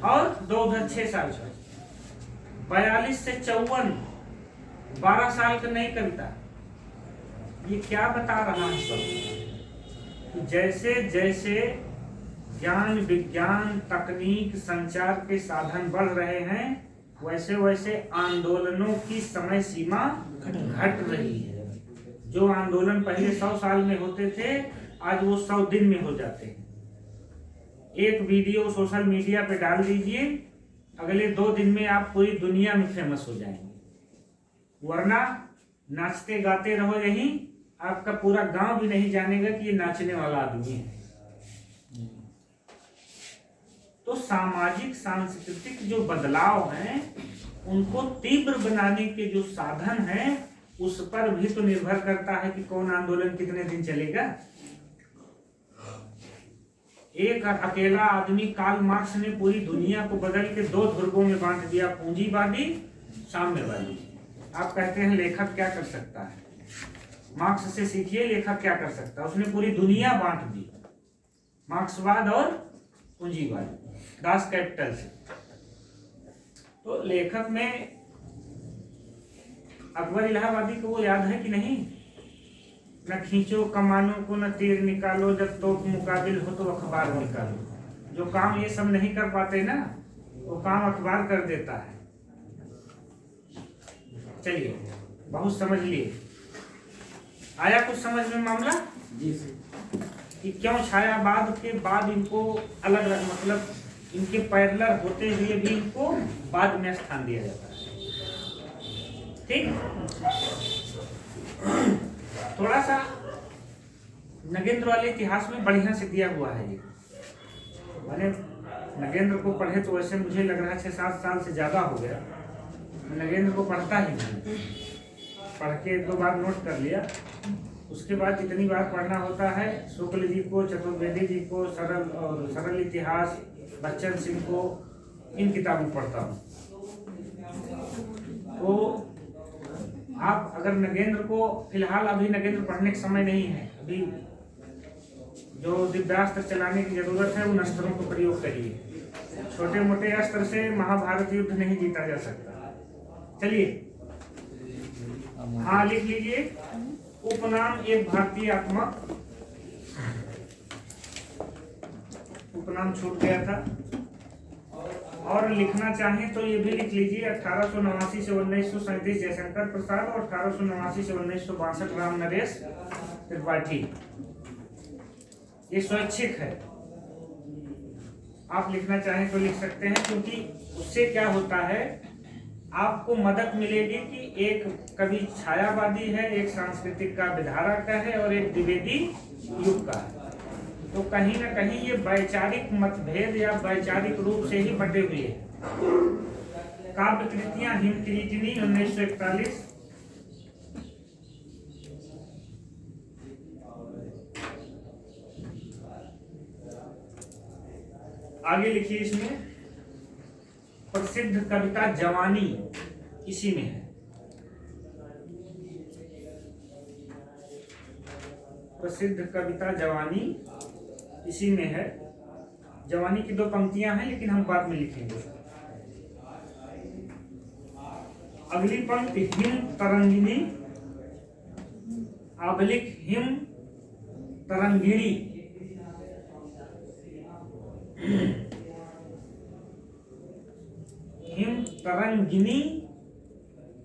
और 2 उधर 6 साल का, 42 से 54 12 साल का नई कविता। ये क्या बता रहा है सब? जैसे जैसे ज्ञान विज्ञान तकनीक संचार के साधन बढ़ रहे हैं वैसे वैसे आंदोलनों की समय सीमा घट रही है। जो आंदोलन पहले 100 साल में होते थे आज वो 100 दिन में हो जाते हैं। एक वीडियो सोशल मीडिया पे डाल दीजिए, अगले 2 दिन में आप पूरी दुनिया में फेमस हो जाएंगे। वरना नाचते गाते रहो यहीं, आपका पूरा गांव भी नहीं जानेगा कि ये नाचने वाला आदमी है। तो सामाजिक सांस्कृतिक जो बदलाव हैं उनको तीव्र बनाने के जो साधन हैं उस पर भी तो निर्भर करता है कि कौन आंदोलन कितने दिन चलेगा। एक अकेला आदमी कार्ल मार्क्स ने पूरी दुनिया को बदल के 2 ध्रुवों में बांट दिया, पूंजीवादी साम्यवादी। आप कहते हैं लेखक क्या कर सकता है? मार्क्स से सीखिए लेखक क्या कर सकता है। उसने पूरी दुनिया बांट दी, मार्क्सवाद और पूंजीवाद, दास कैपिटल से। तो लेखक में अकबर इलाहाबादी को वो याद है कि नहीं? न खींचो कमानों को न तीर निकालो, जब तोप मुकाबिल हो तो अखबार निकालो। जो काम ये सब नहीं कर पाते ना वो काम अखबार कर देता है। चलिए बहुत समझ लिए, आया कुछ समझ में मामला? जी सर। कि क्यों छायावाद के बाद इनको अलग मतलब इनके पैरेलल होते हुए भी इनको बाद में स्थान दिया जाता है। ठीक, थोड़ा सा नगेंद्र वाले इतिहास में बढ़िया से दिया हुआ है ये। मैंने नगेंद्र को पढ़े तो वैसे मुझे लग रहा है 6-7 साल से ज़्यादा हो गया। मैं नगेंद्र को पढ़ता ही नहीं, पढ़ के 1-2 बार नोट कर लिया। उसके बाद जितनी बार पढ़ना होता है शुक्ल जी को, चतुर्वेदी जी को, सरल इतिहास, बच्चन सिंह को, इन किताबों पढ़ता हूँ। तो आप अगर नगेंद्र को फिलहाल अभी नगेंद्र पढ़ने का समय नहीं है, अभी जो दिव्यास्त्र चलाने की जरूरत है उन अस्त्रों को प्रयोग करिए। छोटे मोटे अस्त्र से महाभारत युद्ध नहीं जीता जा सकता। चलिए हाँ लिख लीजिए, उपनाम एक भारतीय आत्मा। उपनाम छूट गया था। और लिखना चाहें तो ये भी लिख लीजिए 1889 से 1937 जयशंकर प्रसाद और 1889 से 1962 राम नरेश त्रिपाठी। ये स्वैच्छिक है, आप लिखना चाहें तो लिख सकते हैं, क्योंकि उससे क्या होता है, आपको मदद मिलेगी कि एक कवि छायावादी है, एक सांस्कृतिक का विधारा का है और एक द्विवेदी युग का है। तो कहीं ना कहीं ये वैचारिक मतभेद या वैचारिक रूप से ही बटे हुए हैं। काव्य कृतियां हिमकिरीटिनी 1941, आगे लिखिए। इसमें प्रसिद्ध कविता जवानी इसी में है। प्रसिद्ध कविता जवानी इसी में है। जवानी की 2 पंक्तियां हैं, लेकिन हम बाद में लिखेंगे। अगली पंक्ति him Tarangini, आबलिक him Tarangini. Him Tarangini,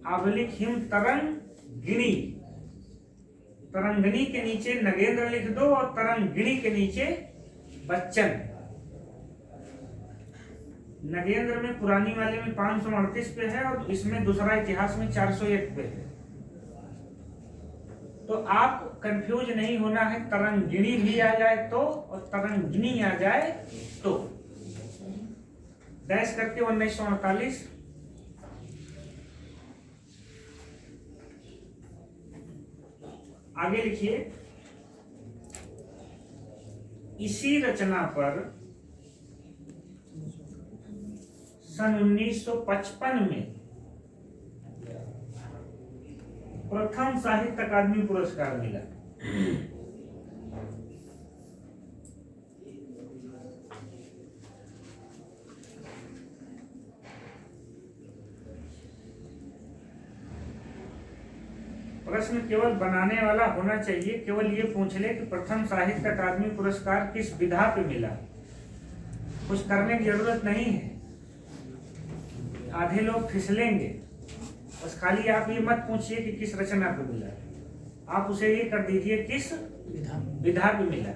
आबलिक him Tarangini. Tarangini के नीचे नगेंद्र लिख दो और तरंगिणी के नीचे बच्चन। नगेंद्र में पुरानी वाले में 538 पे है और इसमें दूसरा इतिहास में 401 पे है। तो आप कंफ्यूज नहीं होना है, तरंगिणी भी आ जाए तो और तरंगिणी आ जाए तो। डैश करके 1948। आगे लिखिए। इसी रचना पर सन 1955 में प्रथम साहित्य अकादमी पुरस्कार मिला। प्रश्न केवल बनाने वाला होना चाहिए, केवल ये पूछ ले कि प्रथम साहित्य अकादमी पुरस्कार किस विधा पे मिला। कुछ करने की जरूरत नहीं है। आधे लोग फिसलेंगे, बस खाली आप ये मत पूछिए कि किस रचना पे मिला, आप उसे ये कर दीजिए किस विधा पे मिला।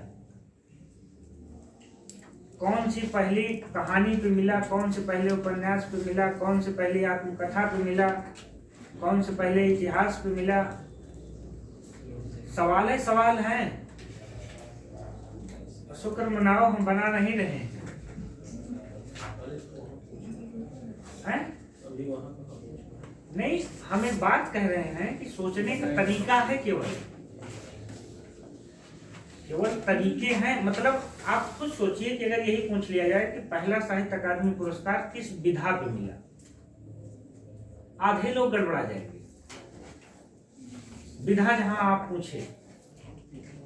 कौन सी पहली कहानी पे मिला, कौन से पहले उपन्यास पे मिला, कौन से पहली आत्मकथा पे मिला, कौन से पहले इतिहास पे मिला। सवाल है, सवाल है। शुक्र मनाओ हम बना नहीं रहे हैं। नहीं, हमें बात कह रहे हैं कि सोचने का तरीका है, केवल तरीके हैं। मतलब आप खुद सोचिए कि अगर यही पूछ लिया जाए कि पहला साहित्य अकादमी पुरस्कार किस विधा पे मिला, आधे लोग गड़बड़ा जाएंगे। विधा जहां आप पूछे,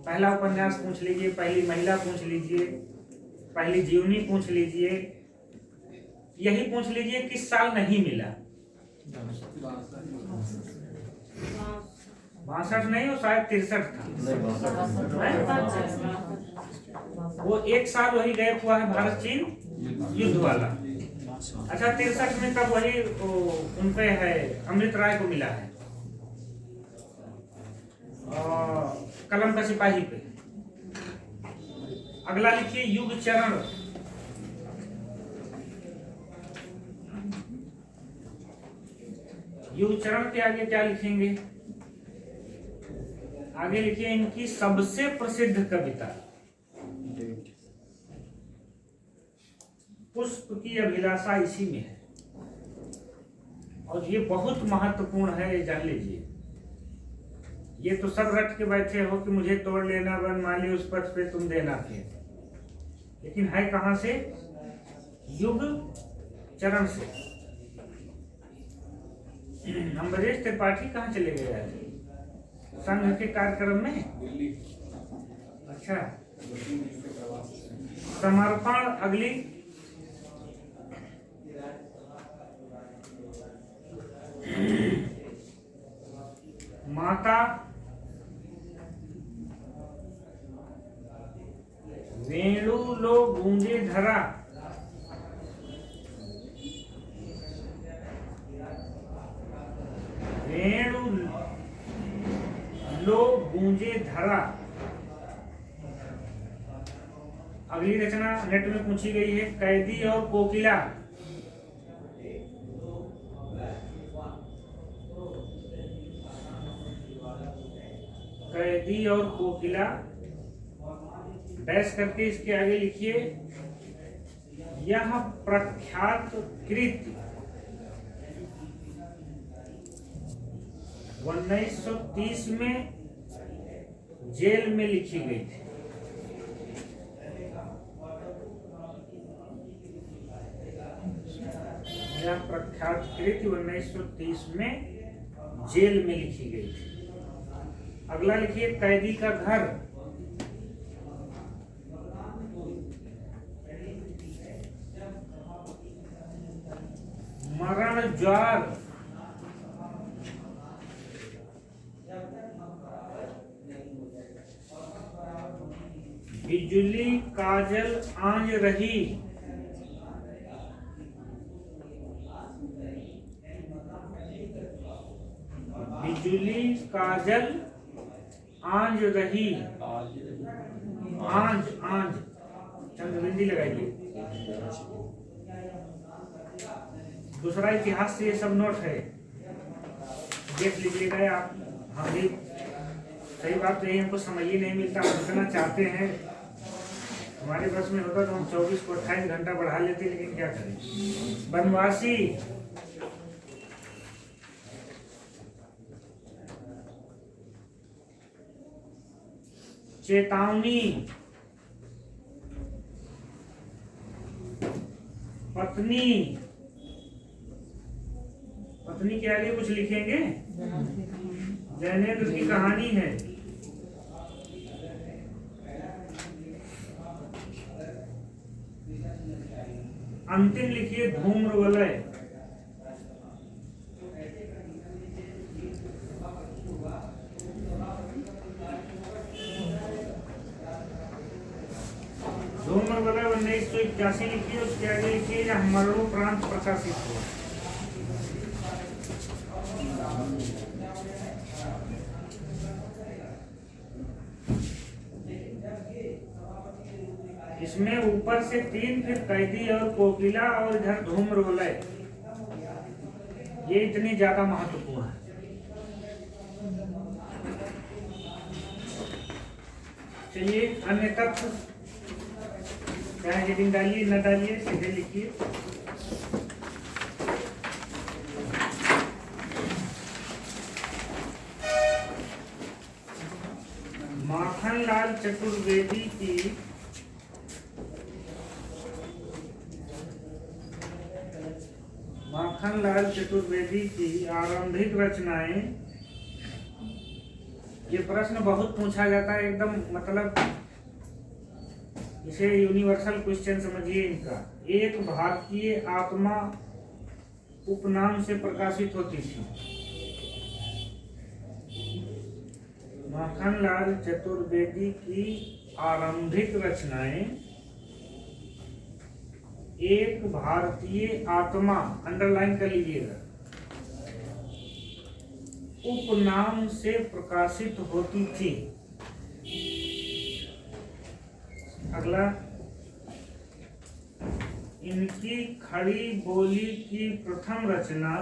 पहला उपन्यास पूछ लीजिए, पहली महिला पूछ लीजिए, पहली जीवनी पूछ लीजिए, यही पूछ लीजिए किस साल नहीं मिला। 62 नहीं, वो शायद 63 था। वो एक साल वही गैप हुआ है, भारत चीन युद्ध वाला। अच्छा, 63 में तब वही उन पे है, अमृत राय को मिला है कलम का सिपाही पे। अगला लिखिए युग चरण। युग चरण के आगे क्या लिखेंगे? आगे लिखिए इनकी सबसे प्रसिद्ध कविता पुष्प की अभिलाषा इसी में है। और ये बहुत महत्वपूर्ण है, ये जान लीजिए। ये तो सब रट के बैठे हो कि मुझे तोड़ लेना बन माली उस पथ पे तुम देना फिर, लेकिन है कहां से? युग चरण से। अम्बरीश त्रिपाठी कहाँ चले गए आज? संघ के कार्यक्रम में। अच्छा, समर्पण अगली। माता वेणु लो गूंजे धरा। वेणु लो गूंजे धरा। अगली रचना नेट में पूछी गई है, कैदी और कोकिला। कैदी और कोकिला डैश करके इसके आगे लिखिए, यह प्रख्यात कृति 1930 में जेल में लिखी गई थी। यह प्रख्यात कृति 1930 में जेल में लिखी गई थी। अगला लिखिए, कैदी का घर। मरण ज्वार। बिजुली काजल आंज रही। बिजुली काजल आंज रही। आंज आंज चंद्रबिंदी लगाइए। दूसरा इतिहास से ये सब नोट है, देख लीजिएगा आप। हम भी सही बात नहीं, हमको समझ ही नहीं मिलता। हम जितना चाहते हैं, हमारे बस में होता तो हम 24 को 28 घंटा बढ़ा लेते, लेकिन क्या करें। वनवासी। चेतावनी। पत्नी। पत्नी के आगे कुछ लिखेंगे, जैनेन्द्र की कहानी है। अंतिम लिखिए, धूम्रवलय। धूम्रवलय 1981 लिखिए। उसके आगे लिखिए, यह मरणोपरांत प्रकाशित हुआ। इसमें ऊपर से 3, फिर कैदी और कोकिला और इधर धूम्रवलय। ये इतनी ज्यादा महत्वपूर्ण है। चलिए, अन्य तत्व चाहे हेडिंग डालिए न डालिए, सीधे लिखिए। माखनलाल चतुर्वेदी की आरंभिक रचनाएं। ये प्रश्न बहुत पूछा जाता है, एकदम मतलब इसे यूनिवर्सल क्वेश्चन समझिए इनका। एक भारतीय आत्मा उपनाम से प्रकाशित होती थी। माखनलाल चतुर्वेदी की आरंभिक रचनाएं एक भारतीय आत्मा, अंडरलाइन कर लीजिएगा, उपनाम से प्रकाशित होती थी। अगला, इनकी खड़ी बोली की प्रथम रचना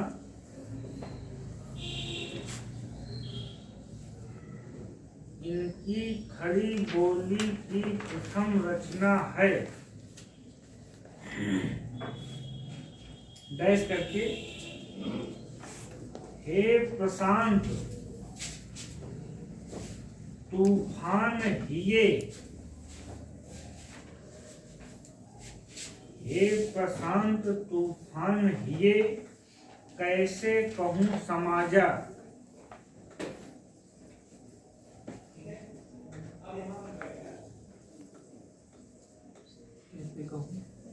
है डैश करके, हे प्रशांत तूफान हिये। हे प्रशांत तूफान हिये, कैसे कहूँ समाजा।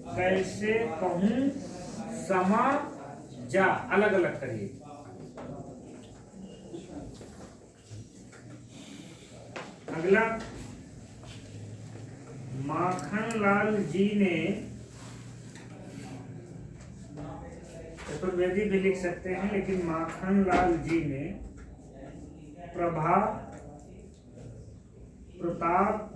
कैसे कहूँ समाजा, अलग अलग करिए। अगला, माखनलाल जी ने, चतुर्वेदी भी लिख सकते हैं, लेकिन माखनलाल जी ने प्रभा, प्रताप,